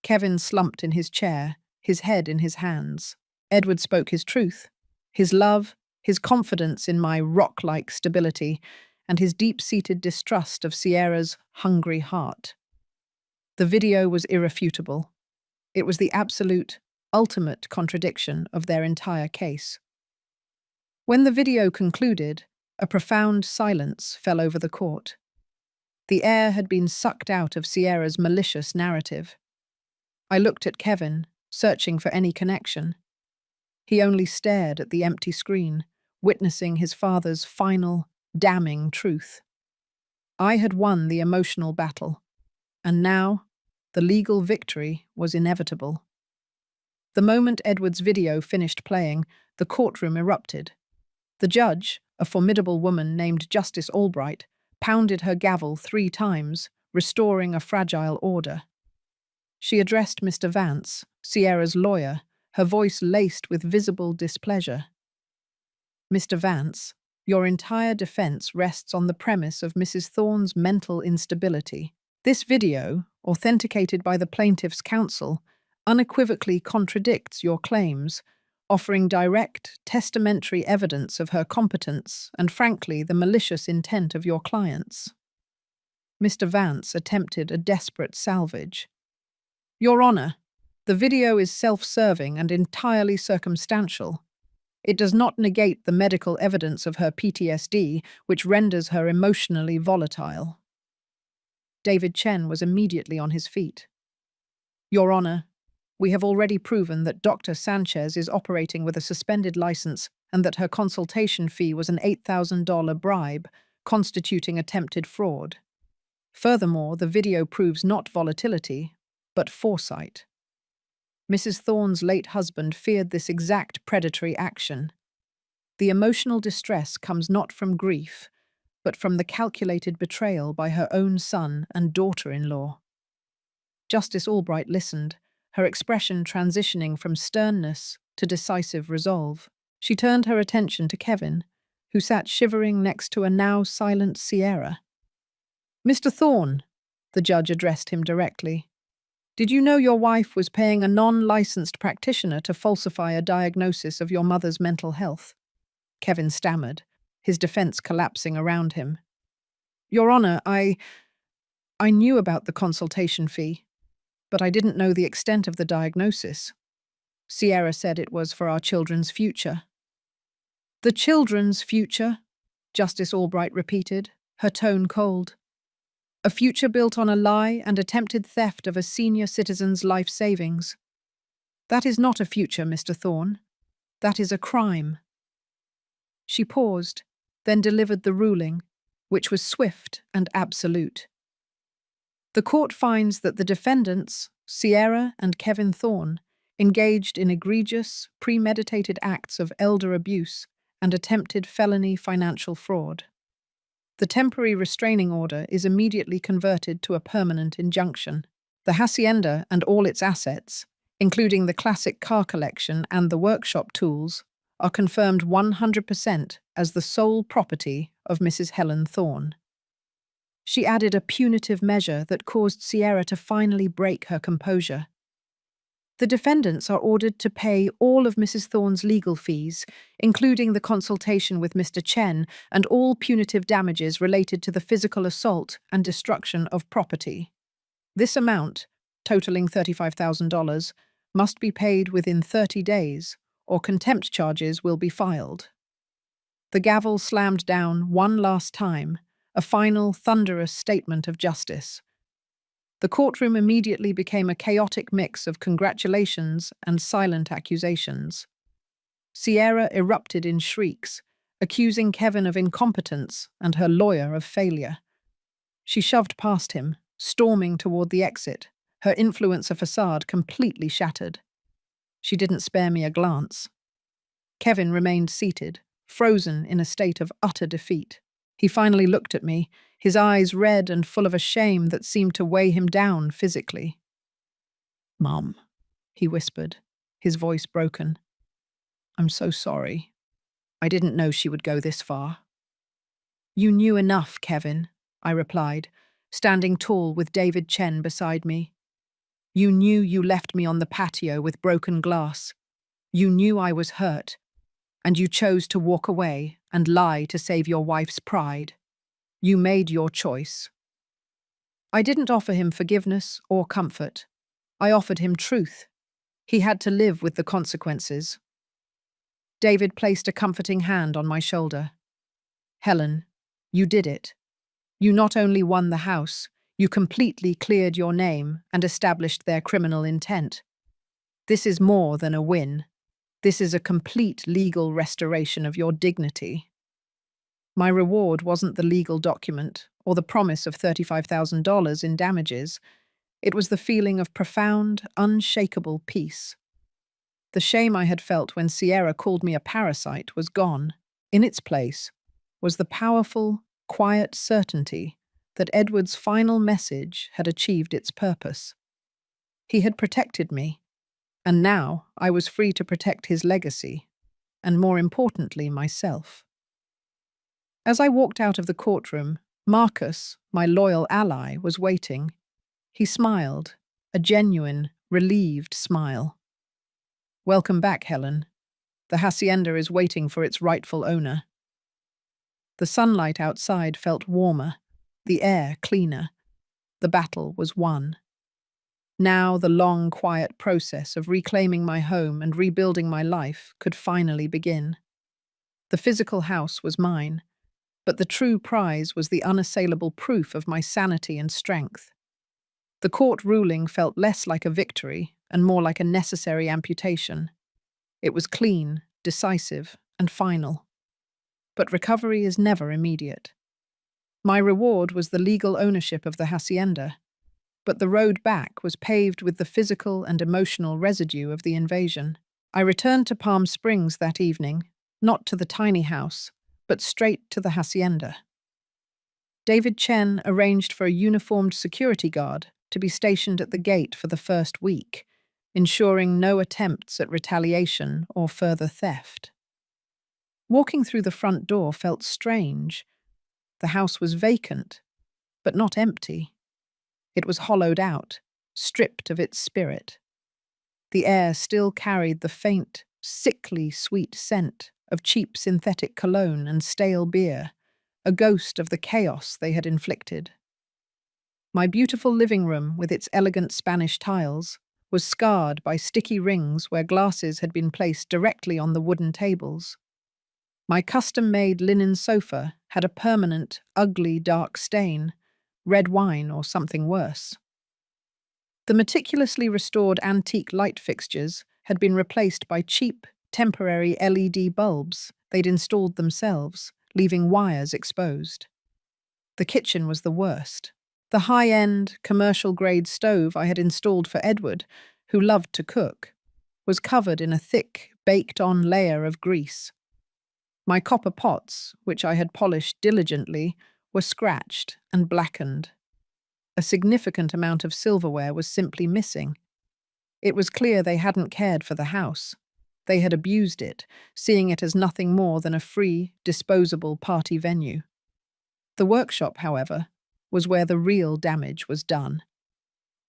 Kevin slumped in his chair, his head in his hands. Edward spoke his truth, his love, his confidence in my rock-like stability, and his deep-seated distrust of Sierra's hungry heart. The video was irrefutable. It was the absolute, ultimate contradiction of their entire case. When the video concluded, a profound silence fell over the court. The air had been sucked out of Sierra's malicious narrative. I looked at Kevin, searching for any connection. He only stared at the empty screen, witnessing his father's final, damning truth. I had won the emotional battle, and now the legal victory was inevitable. The moment Edward's video finished playing, the courtroom erupted. The judge, a formidable woman named Justice Albright, pounded her gavel 3 times, restoring a fragile order. She addressed Mr. Vance, Sierra's lawyer, her voice laced with visible displeasure. "Mr. Vance, your entire defense rests on the premise of Mrs. Thorne's mental instability. This video, authenticated by the plaintiff's counsel, unequivocally contradicts your claims, offering direct, testamentary evidence of her competence and, frankly, the malicious intent of your clients." Mr. Vance attempted a desperate salvage. "Your Honor, the video is self-serving and entirely circumstantial. It does not negate the medical evidence of her PTSD, which renders her emotionally volatile." David Chen was immediately on his feet. "Your Honor, we have already proven that Dr. Sanchez is operating with a suspended license and that her consultation fee was an $8,000 bribe, constituting attempted fraud. Furthermore, the video proves not volatility, but foresight. Mrs. Thorne's late husband feared this exact predatory action. The emotional distress comes not from grief, but from the calculated betrayal by her own son and daughter-in-law." Justice Albright listened, her expression transitioning from sternness to decisive resolve. She turned her attention to Kevin, who sat shivering next to a now silent Sierra. "Mr. Thorne," the judge addressed him directly, "did you know your wife was paying a non-licensed practitioner to falsify a diagnosis of your mother's mental health?" Kevin stammered, his defense collapsing around him. "Your Honor, I knew about the consultation fee, but I didn't know the extent of the diagnosis. Sierra said it was for our children's future." "The children's future?" Justice Albright repeated, her tone cold. "A future built on a lie and attempted theft of a senior citizen's life savings. That is not a future, Mr. Thorne. That is a crime." She paused, then delivered the ruling, which was swift and absolute. "The court finds that the defendants, Sierra and Kevin Thorne, engaged in egregious, premeditated acts of elder abuse and attempted felony financial fraud. The temporary restraining order is immediately converted to a permanent injunction. The hacienda and all its assets, including the classic car collection and the workshop tools, are confirmed 100% as the sole property of Mrs. Helen Thorne." She added a punitive measure that caused Sierra to finally break her composure. "The defendants are ordered to pay all of Mrs. Thorne's legal fees, including the consultation with Mr. Chen and all punitive damages related to the physical assault and destruction of property. This amount, totaling $35,000, must be paid within 30 days, or contempt charges will be filed." The gavel slammed down one last time, a final, thunderous statement of justice. The courtroom immediately became a chaotic mix of congratulations and silent accusations. Sierra erupted in shrieks, accusing Kevin of incompetence and her lawyer of failure. She shoved past him, storming toward the exit, her influencer facade completely shattered. She didn't spare me a glance. Kevin remained seated, frozen in a state of utter defeat. He finally looked at me, his eyes red and full of a shame that seemed to weigh him down physically. "Mom," he whispered, his voice broken. "I'm so sorry. I didn't know she would go this far." "You knew enough, Kevin," I replied, standing tall with David Chen beside me. "You knew you left me on the patio with broken glass. You knew I was hurt, and you chose to walk away and lie to save your wife's pride. You made your choice." I didn't offer him forgiveness or comfort. I offered him truth. He had to live with the consequences. David placed a comforting hand on my shoulder. Helen, you did it. You not only won the house, you completely cleared your name and established their criminal intent. This is more than a win. This is a complete legal restoration of your dignity. My reward wasn't the legal document or the promise of $35,000 in damages. It was the feeling of profound, unshakable peace. The shame I had felt when Sierra called me a parasite was gone. In its place was the powerful, quiet certainty that Edward's final message had achieved its purpose. He had protected me, and now I was free to protect his legacy, and more importantly, myself. As I walked out of the courtroom, Marcus, my loyal ally, was waiting. He smiled, a genuine, relieved smile. Welcome back, Helen. The hacienda is waiting for its rightful owner. The sunlight outside felt warmer, the air cleaner. The battle was won. Now the long, quiet process of reclaiming my home and rebuilding my life could finally begin. The physical house was mine, but the true prize was the unassailable proof of my sanity and strength. The court ruling felt less like a victory and more like a necessary amputation. It was clean, decisive, and final. But recovery is never immediate. My reward was the legal ownership of the hacienda, but the road back was paved with the physical and emotional residue of the invasion. I returned to Palm Springs that evening, not to the tiny house, but straight to the hacienda. David Chen arranged for a uniformed security guard to be stationed at the gate for the first week, ensuring no attempts at retaliation or further theft. Walking through the front door felt strange. The house was vacant, but not empty. It was hollowed out, stripped of its spirit. The air still carried the faint, sickly sweet scent of cheap synthetic cologne and stale beer, a ghost of the chaos they had inflicted. My beautiful living room, with its elegant Spanish tiles, was scarred by sticky rings where glasses had been placed directly on the wooden tables. My custom-made linen sofa had a permanent, ugly, dark stain, red wine or something worse. The meticulously restored antique light fixtures had been replaced by cheap, temporary LED bulbs they'd installed themselves, leaving wires exposed. The kitchen was the worst. The high-end, commercial-grade stove I had installed for Edward, who loved to cook, was covered in a thick, baked-on layer of grease. My copper pots, which I had polished diligently, were scratched and blackened. A significant amount of silverware was simply missing. It was clear they hadn't cared for the house. They had abused it, seeing it as nothing more than a free, disposable party venue. The workshop, however, was where the real damage was done.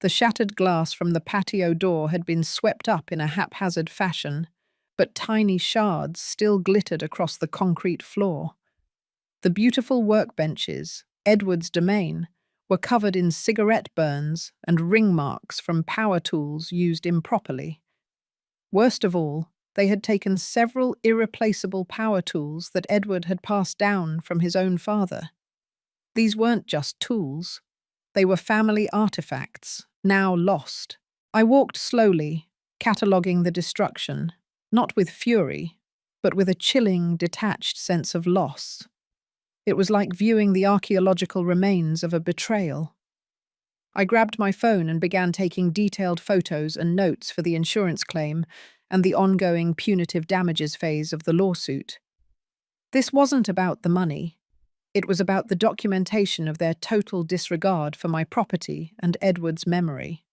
The shattered glass from the patio door had been swept up in a haphazard fashion, but tiny shards still glittered across the concrete floor. The beautiful workbenches, Edward's domain, were covered in cigarette burns and ring marks from power tools used improperly. Worst of all, they had taken several irreplaceable power tools that Edward had passed down from his own father. These weren't just tools. They were family artifacts, now lost. I walked slowly, cataloguing the destruction, not with fury, but with a chilling, detached sense of loss. It was like viewing the archaeological remains of a betrayal. I grabbed my phone and began taking detailed photos and notes for the insurance claim and the ongoing punitive damages phase of the lawsuit. This wasn't about the money. It was about the documentation of their total disregard for my property and Edward's memory.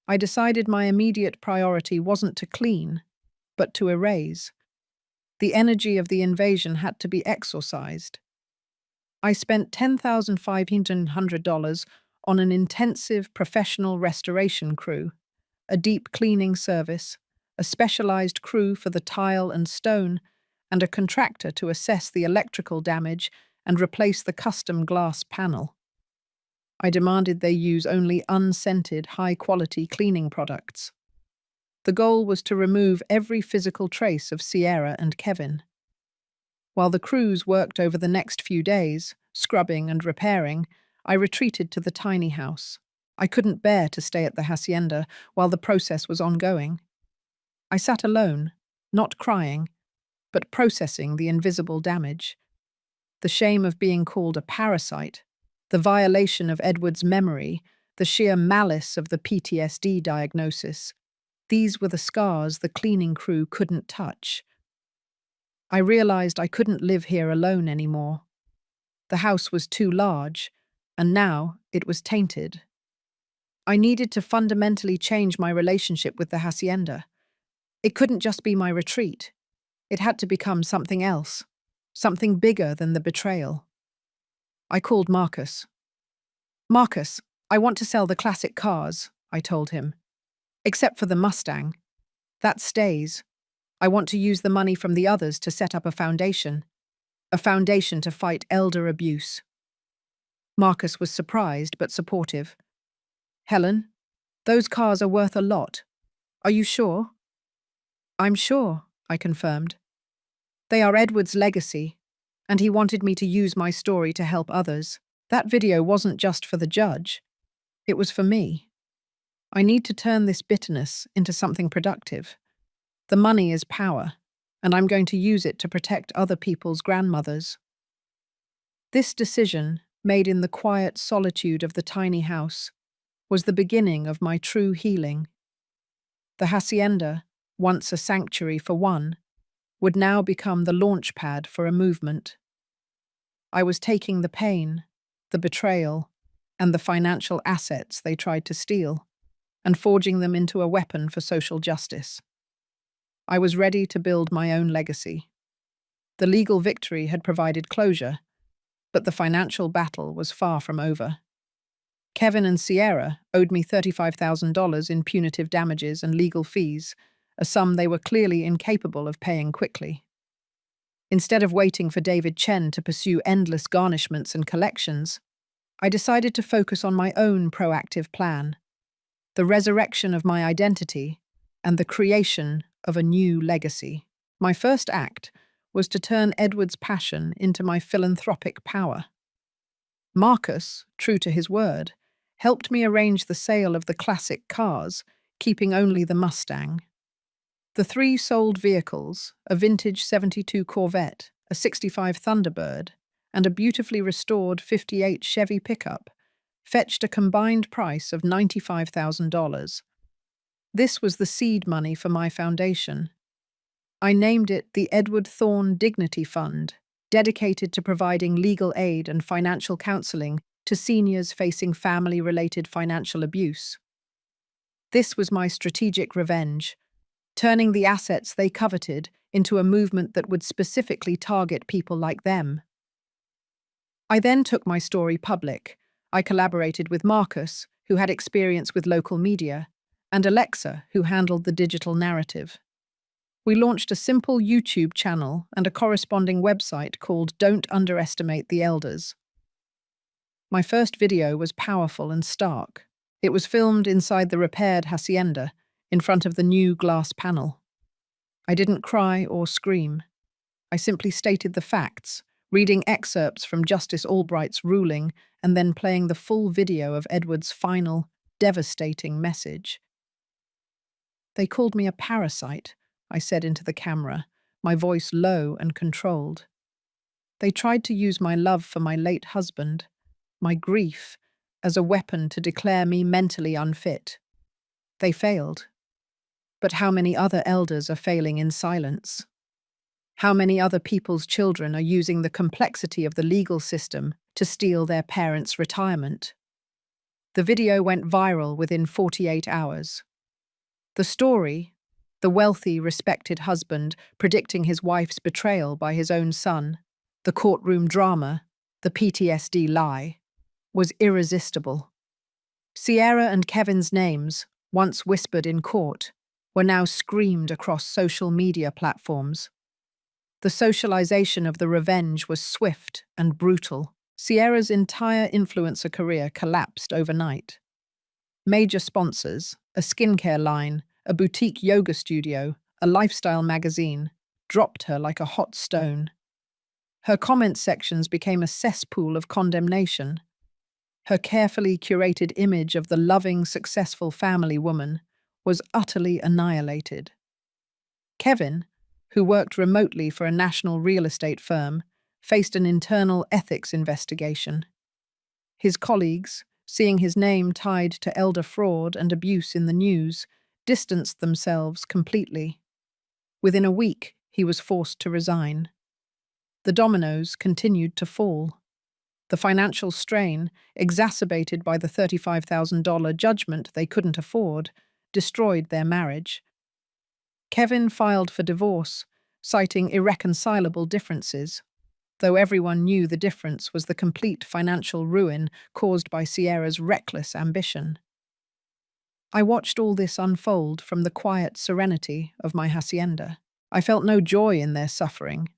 I decided my immediate priority wasn't to clean, but to erase. The energy of the invasion had to be exorcised. I spent $10,500 on an intensive professional restoration crew, a deep cleaning service, a specialized crew for the tile and stone, and a contractor to assess the electrical damage and replace the custom glass panel. I demanded they use only unscented, high-quality cleaning products. The goal was to remove every physical trace of Sierra and Kevin. While the crews worked over the next few days, scrubbing and repairing, I retreated to the tiny house. I couldn't bear to stay at the hacienda while the process was ongoing. I sat alone, not crying, but processing the invisible damage. The shame of being called a parasite, the violation of Edward's memory, the sheer malice of the PTSD diagnosis. These were the scars the cleaning crew couldn't touch. I realized I couldn't live here alone anymore. The house was too large, and now it was tainted. I needed to fundamentally change my relationship with the hacienda. It couldn't just be my retreat. It had to become something else, something bigger than the betrayal. I called Marcus. "Marcus, I want to sell the classic cars," I told him. "Except for the Mustang. That stays. I want to use the money from the others to set up a foundation to fight elder abuse." Marcus was surprised but supportive. "Helen, those cars are worth a lot. Are you sure?" "I'm sure," I confirmed. "They are Edward's legacy, and he wanted me to use my story to help others. That video wasn't just for the judge. It was for me. I need to turn this bitterness into something productive. The money is power, and I'm going to use it to protect other people's grandmothers." This decision, made in the quiet solitude of the tiny house, was the beginning of my true healing. The hacienda, once a sanctuary for one, would now become the launch pad for a movement. I was taking the pain, the betrayal, and the financial assets they tried to steal, and forging them into a weapon for social justice. I was ready to build my own legacy. The legal victory had provided closure, but the financial battle was far from over. Kevin and Sierra owed me $35,000 in punitive damages and legal fees, a sum they were clearly incapable of paying quickly. Instead of waiting for David Chen to pursue endless garnishments and collections, I decided to focus on my own proactive plan, the resurrection of my identity and the creation of a new legacy. My first act was to turn Edward's passion into my philanthropic power. Marcus, true to his word, helped me arrange the sale of the classic cars, keeping only the Mustang. The three sold vehicles, a vintage '72 Corvette, a '65 Thunderbird, and a beautifully restored '58 Chevy pickup, fetched a combined price of $95,000. This was the seed money for my foundation. I named it the Edward Thorne Dignity Fund, dedicated to providing legal aid and financial counseling to seniors facing family-related financial abuse. This was my strategic revenge, turning the assets they coveted into a movement that would specifically target people like them. I then took my story public. I collaborated with Marcus, who had experience with local media, and Alexa, who handled the digital narrative. We launched a simple YouTube channel and a corresponding website called Don't Underestimate the Elders. My first video was powerful and stark. It was filmed inside the repaired hacienda, in front of the new glass panel. I didn't cry or scream. I simply stated the facts, reading excerpts from Justice Albright's ruling and then playing the full video of Edward's final, devastating message. "They called me a parasite," I said into the camera, my voice low and controlled. "They tried to use my love for my late husband, my grief, as a weapon to declare me mentally unfit. They failed. But how many other elders are failing in silence? How many other people's children are using the complexity of the legal system to steal their parents' retirement?" The video went viral within 48 hours. The story, the wealthy, respected husband predicting his wife's betrayal by his own son, the courtroom drama, the PTSD lie, was irresistible. Sierra and Kevin's names, once whispered in court, were now screamed across social media platforms. The socialization of the revenge was swift and brutal. Sierra's entire influencer career collapsed overnight. Major sponsors, a skincare line, a boutique yoga studio, a lifestyle magazine, dropped her like a hot stone. Her comment sections became a cesspool of condemnation. Her carefully curated image of the loving, successful family woman was utterly annihilated. Kevin, who worked remotely for a national real estate firm, faced an internal ethics investigation. His colleagues, seeing his name tied to elder fraud and abuse in the news, distanced themselves completely. Within a week, he was forced to resign. The dominoes continued to fall. The financial strain, exacerbated by the $35,000 judgment they couldn't afford, destroyed their marriage. Kevin filed for divorce, citing irreconcilable differences, though everyone knew the difference was the complete financial ruin caused by Sierra's reckless ambition. I watched all this unfold from the quiet serenity of my hacienda. I felt no joy in their suffering,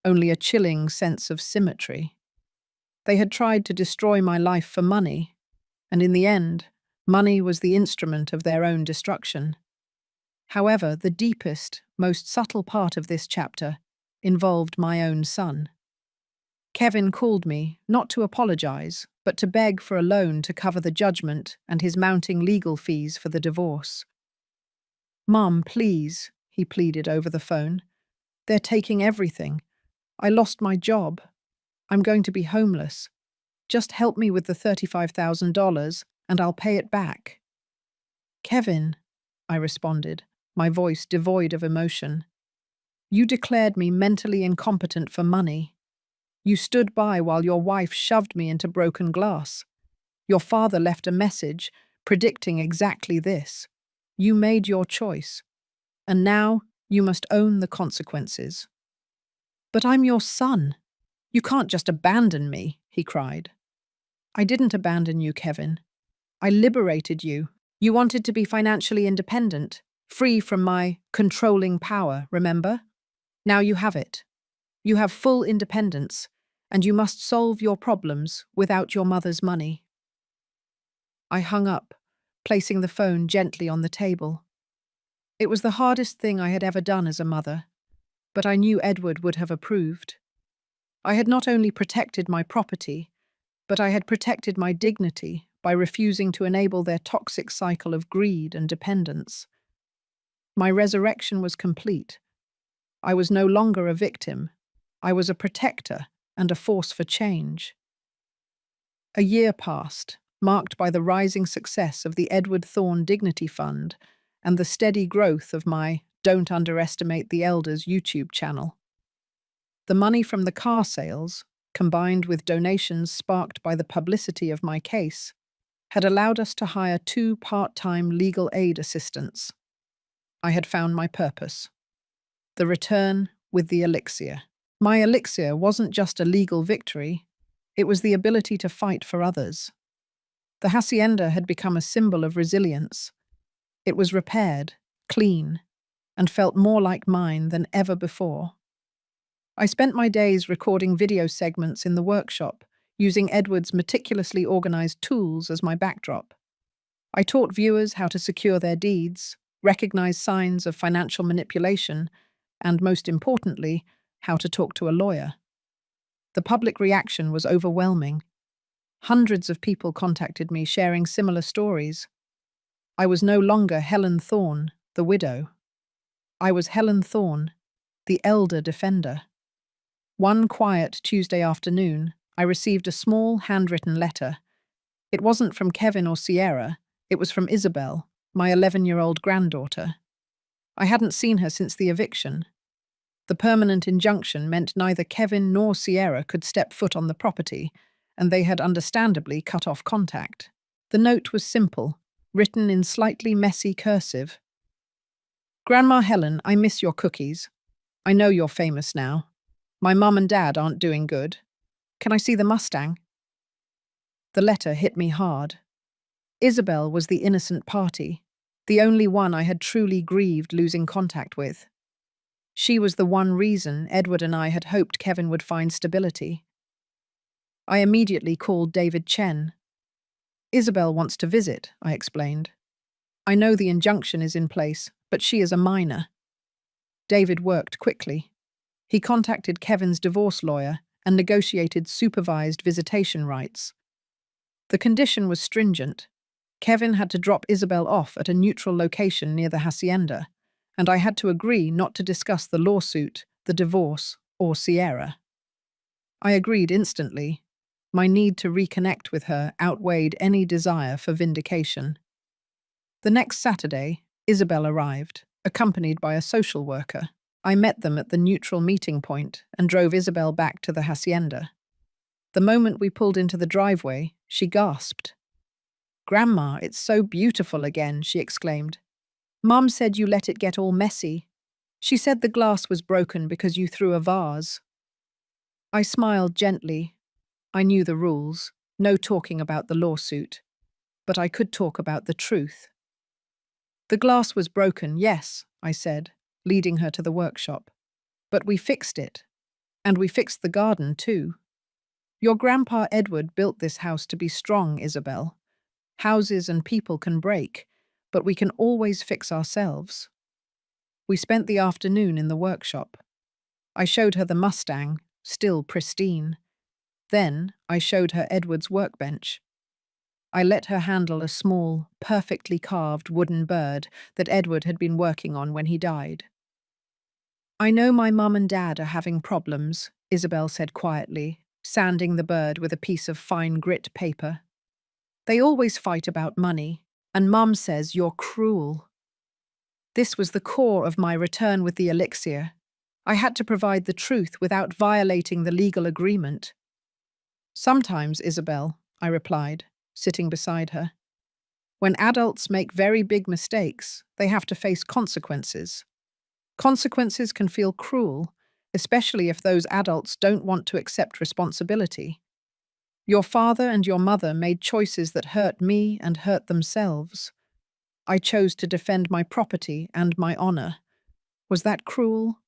only a chilling sense of symmetry. They had tried to destroy my life for money, and in the end, money was the instrument of their own destruction. However, the deepest, most subtle part of this chapter involved my own son. Kevin called me, not to apologize, but to beg for a loan to cover the judgment and his mounting legal fees for the divorce. "Mom, please," he pleaded over the phone. "They're taking everything. I lost my job. I'm going to be homeless. Just help me with the $35,000 and I'll pay it back." "Kevin," I responded, my voice devoid of emotion, "you declared me mentally incompetent for money. You stood by while your wife shoved me into broken glass. Your father left a message predicting exactly this. You made your choice, and now you must own the consequences." "But I'm your son. You can't just abandon me," he cried. "I didn't abandon you, Kevin. I liberated you. You wanted to be financially independent, free from my controlling power, remember? Now you have it. You have full independence, and you must solve your problems without your mother's money." I hung up, placing the phone gently on the table. It was the hardest thing I had ever done as a mother, but I knew Edward would have approved. I had not only protected my property, but I had protected my dignity by refusing to enable their toxic cycle of greed and dependence. My resurrection was complete. I was no longer a victim. I was a protector and a force for change. A year passed, marked by the rising success of the Edward Thorne Dignity Fund and the steady growth of my Don't Underestimate the Elders YouTube channel. The money from the car sales, combined with donations sparked by the publicity of my case, had allowed us to hire 2 part-time legal aid assistants. I had found my purpose. The return with the elixir. My elixir wasn't just a legal victory, it was the ability to fight for others. The hacienda had become a symbol of resilience. It was repaired, clean, and felt more like mine than ever before. I spent my days recording video segments in the workshop, using Edward's meticulously organized tools as my backdrop. I taught viewers how to secure their deeds, recognize signs of financial manipulation, and most importantly, how to talk to a lawyer. The public reaction was overwhelming. Hundreds of people contacted me sharing similar stories. I was no longer Helen Thorne, the widow. I was Helen Thorne, the elder defender. One quiet Tuesday afternoon, I received a small handwritten letter. It wasn't from Kevin or Sierra, it was from Isabel, my 11-year-old granddaughter. I hadn't seen her since the eviction. The permanent injunction meant neither Kevin nor Sierra could step foot on the property, and they had understandably cut off contact. The note was simple, written in slightly messy cursive. "Grandma Helen, I miss your cookies. I know you're famous now. My mum and dad aren't doing good. Can I see the Mustang?" The letter hit me hard. Isabel was the innocent party, the only one I had truly grieved losing contact with. She was the one reason Edward and I had hoped Kevin would find stability. I immediately called David Chen. Isabel wants to visit, I explained. I know the injunction is in place, but she is a minor. David worked quickly. He contacted Kevin's divorce lawyer and negotiated supervised visitation rights. The condition was stringent. Kevin had to drop Isabel off at a neutral location near the hacienda, and I had to agree not to discuss the lawsuit, the divorce, or Sierra. I agreed instantly. My need to reconnect with her outweighed any desire for vindication. The next Saturday, Isabel arrived, accompanied by a social worker. I met them at the neutral meeting point and drove Isabel back to the hacienda. The moment we pulled into the driveway, she gasped. "Grandma, it's so beautiful again," she exclaimed. "Mom said you let it get all messy. She said the glass was broken because you threw a vase." I smiled gently. I knew the rules, no talking about the lawsuit. But I could talk about the truth. "The glass was broken, yes," I said, leading her to the workshop. "But we fixed it. And we fixed the garden, too. Your grandpa Edward built this house to be strong, Isabel. Houses and people can break, but we can always fix ourselves." We spent the afternoon in the workshop. I showed her the Mustang, still pristine. Then I showed her Edward's workbench. I let her handle a small, perfectly carved wooden bird that Edward had been working on when he died. "I know my mum and dad are having problems," Isabel said quietly, sanding the bird with a piece of fine grit paper. "They always fight about money, and Mum says you're cruel." This was the core of my return with the elixir. I had to provide the truth without violating the legal agreement. "Sometimes, Isabel," I replied, sitting beside her. "When adults make very big mistakes, they have to face consequences. Consequences can feel cruel, especially if those adults don't want to accept responsibility. Your father and your mother made choices that hurt me and hurt themselves. I chose to defend my property and my honor. Was that cruel,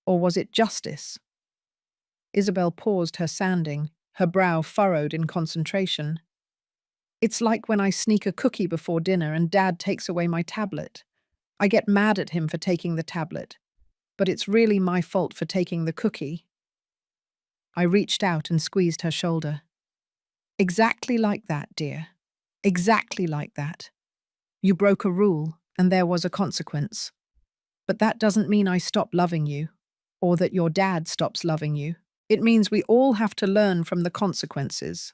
or was it justice?" Isabel paused her sanding, her brow furrowed in concentration. "It's like when I sneak a cookie before dinner and Dad takes away my tablet. I get mad at him for taking the tablet, but it's really my fault for taking the cookie." I reached out and squeezed her shoulder. "Exactly like that, dear. Exactly like that. You broke a rule, and there was a consequence. But that doesn't mean I stop loving you, or that your dad stops loving you. It means we all have to learn from the consequences."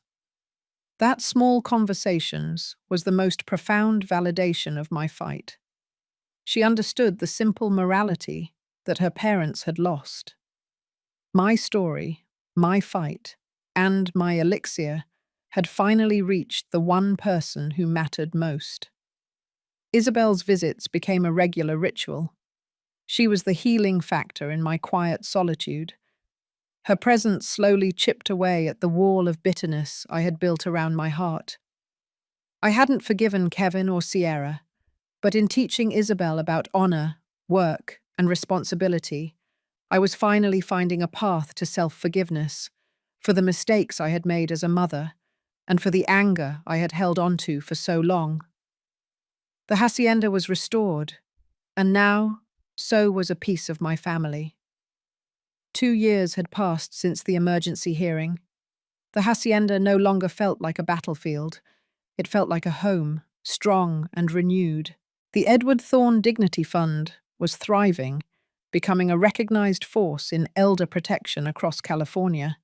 That small conversations was the most profound validation of my fight. She understood the simple morality that her parents had lost. My story, my fight, and my elixir had finally reached the one person who mattered most. Isabel's visits became a regular ritual. She was the healing factor in my quiet solitude. Her presence slowly chipped away at the wall of bitterness I had built around my heart. I hadn't forgiven Kevin or Sierra, but in teaching Isabel about honor, work, and responsibility, I was finally finding a path to self-forgiveness for the mistakes I had made as a mother and for the anger I had held onto for so long. The hacienda was restored, and now so was a piece of my family. 2 years had passed since the emergency hearing. The hacienda no longer felt like a battlefield. It felt like a home, strong and renewed. The Edward Thorne Dignity Fund was thriving, becoming a recognized force in elder protection across California.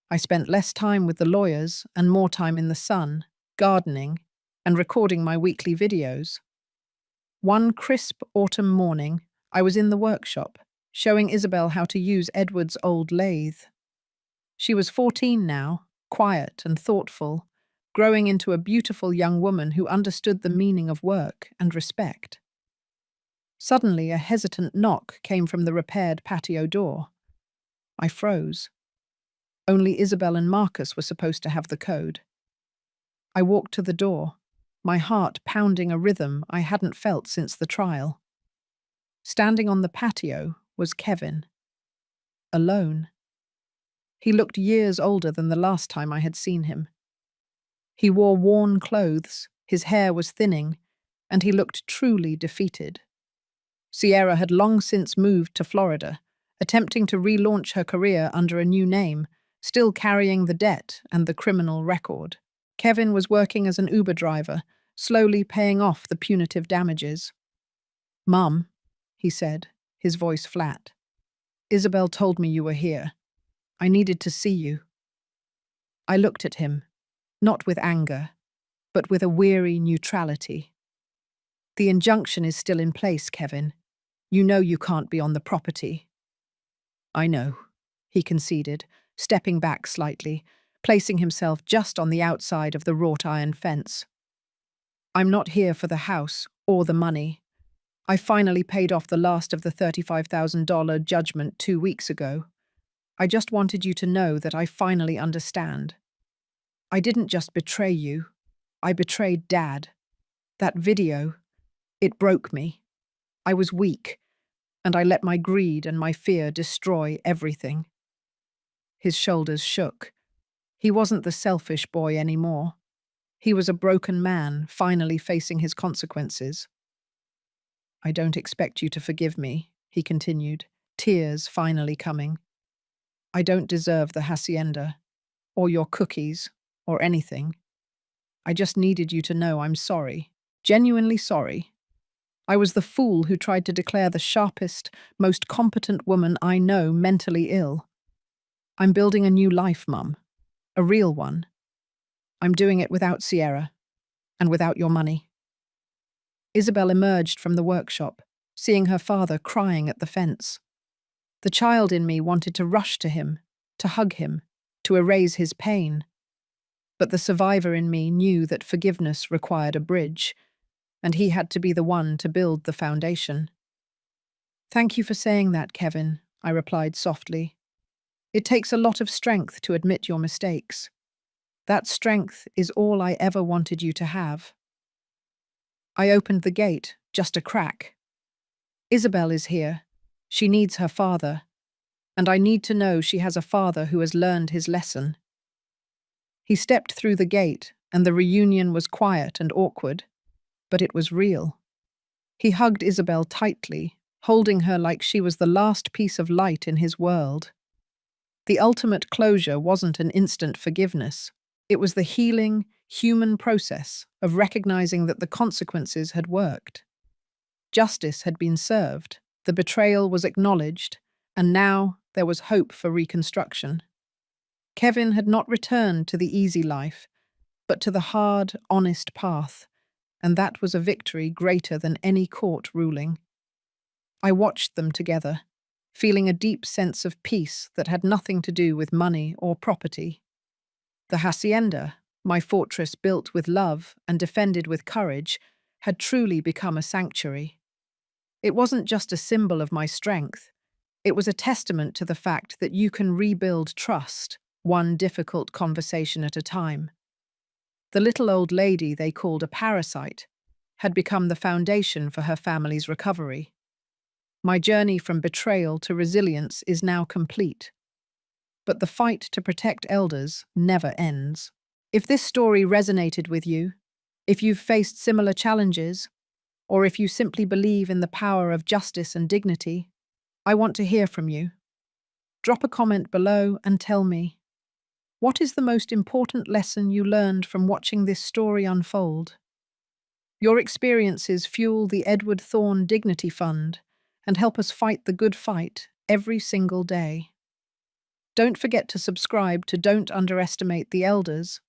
I spent less time with the lawyers and more time in the sun, gardening, and recording my weekly videos. One crisp autumn morning, I was in the workshop, showing Isabel how to use Edward's old lathe. She was 14 now, quiet and thoughtful, growing into a beautiful young woman who understood the meaning of work and respect. Suddenly, a hesitant knock came from the repaired patio door. I froze. Only Isabel and Marcus were supposed to have the code. I walked to the door, my heart pounding a rhythm I hadn't felt since the trial. Standing on the patio was Kevin. Alone. He looked years older than the last time I had seen him. He wore worn clothes, his hair was thinning, and he looked truly defeated. Sierra had long since moved to Florida, attempting to relaunch her career under a new name, still carrying the debt and the criminal record. Kevin was working as an Uber driver, slowly paying off the punitive damages. "Mum," he said, his voice flat. "Isabel told me you were here. I needed to see you." I looked at him, not with anger, but with a weary neutrality. "The injunction is still in place, Kevin. You know you can't be on the property." "I know," he conceded, stepping back slightly, placing himself just on the outside of the wrought iron fence. "I'm not here for the house or the money. I finally paid off the last of the $35,000 judgment 2 weeks ago. I just wanted you to know that I finally understand. I didn't just betray you. I betrayed Dad. That video, it broke me. I was weak, and I let my greed and my fear destroy everything." His shoulders shook. He wasn't the selfish boy anymore. He was a broken man, finally facing his consequences. "I don't expect you to forgive me," he continued, tears finally coming. "I don't deserve the hacienda, or your cookies, or anything. I just needed you to know I'm sorry, genuinely sorry. I was the fool who tried to declare the sharpest, most competent woman I know mentally ill. I'm building a new life, Mum. A real one. I'm doing it without Sierra, and without your money." Isabel emerged from the workshop, seeing her father crying at the fence. The child in me wanted to rush to him, to hug him, to erase his pain. But the survivor in me knew that forgiveness required a bridge, and he had to be the one to build the foundation. "Thank you for saying that, Kevin," I replied softly. "It takes a lot of strength to admit your mistakes. That strength is all I ever wanted you to have." I opened the gate, just a crack. "Isabel is here. She needs her father. And I need to know she has a father who has learned his lesson." He stepped through the gate, and the reunion was quiet and awkward, but it was real. He hugged Isabel tightly, holding her like she was the last piece of light in his world. The ultimate closure wasn't an instant forgiveness. It was the healing, human process of recognizing that the consequences had worked. Justice had been served, the betrayal was acknowledged, and now there was hope for reconstruction. Kevin had not returned to the easy life, but to the hard, honest path, and that was a victory greater than any court ruling. I watched them together, feeling a deep sense of peace that had nothing to do with money or property. The hacienda, my fortress built with love and defended with courage, had truly become a sanctuary. It wasn't just a symbol of my strength. It was a testament to the fact that you can rebuild trust, one difficult conversation at a time. The little old lady they called a parasite had become the foundation for her family's recovery. My journey from betrayal to resilience is now complete. But the fight to protect elders never ends. If this story resonated with you, if you've faced similar challenges, or if you simply believe in the power of justice and dignity, I want to hear from you. Drop a comment below and tell me, what is the most important lesson you learned from watching this story unfold? Your experiences fuel the Edward Thorne Dignity Fund and help us fight the good fight every single day. Don't forget to subscribe to Don't Underestimate the Elders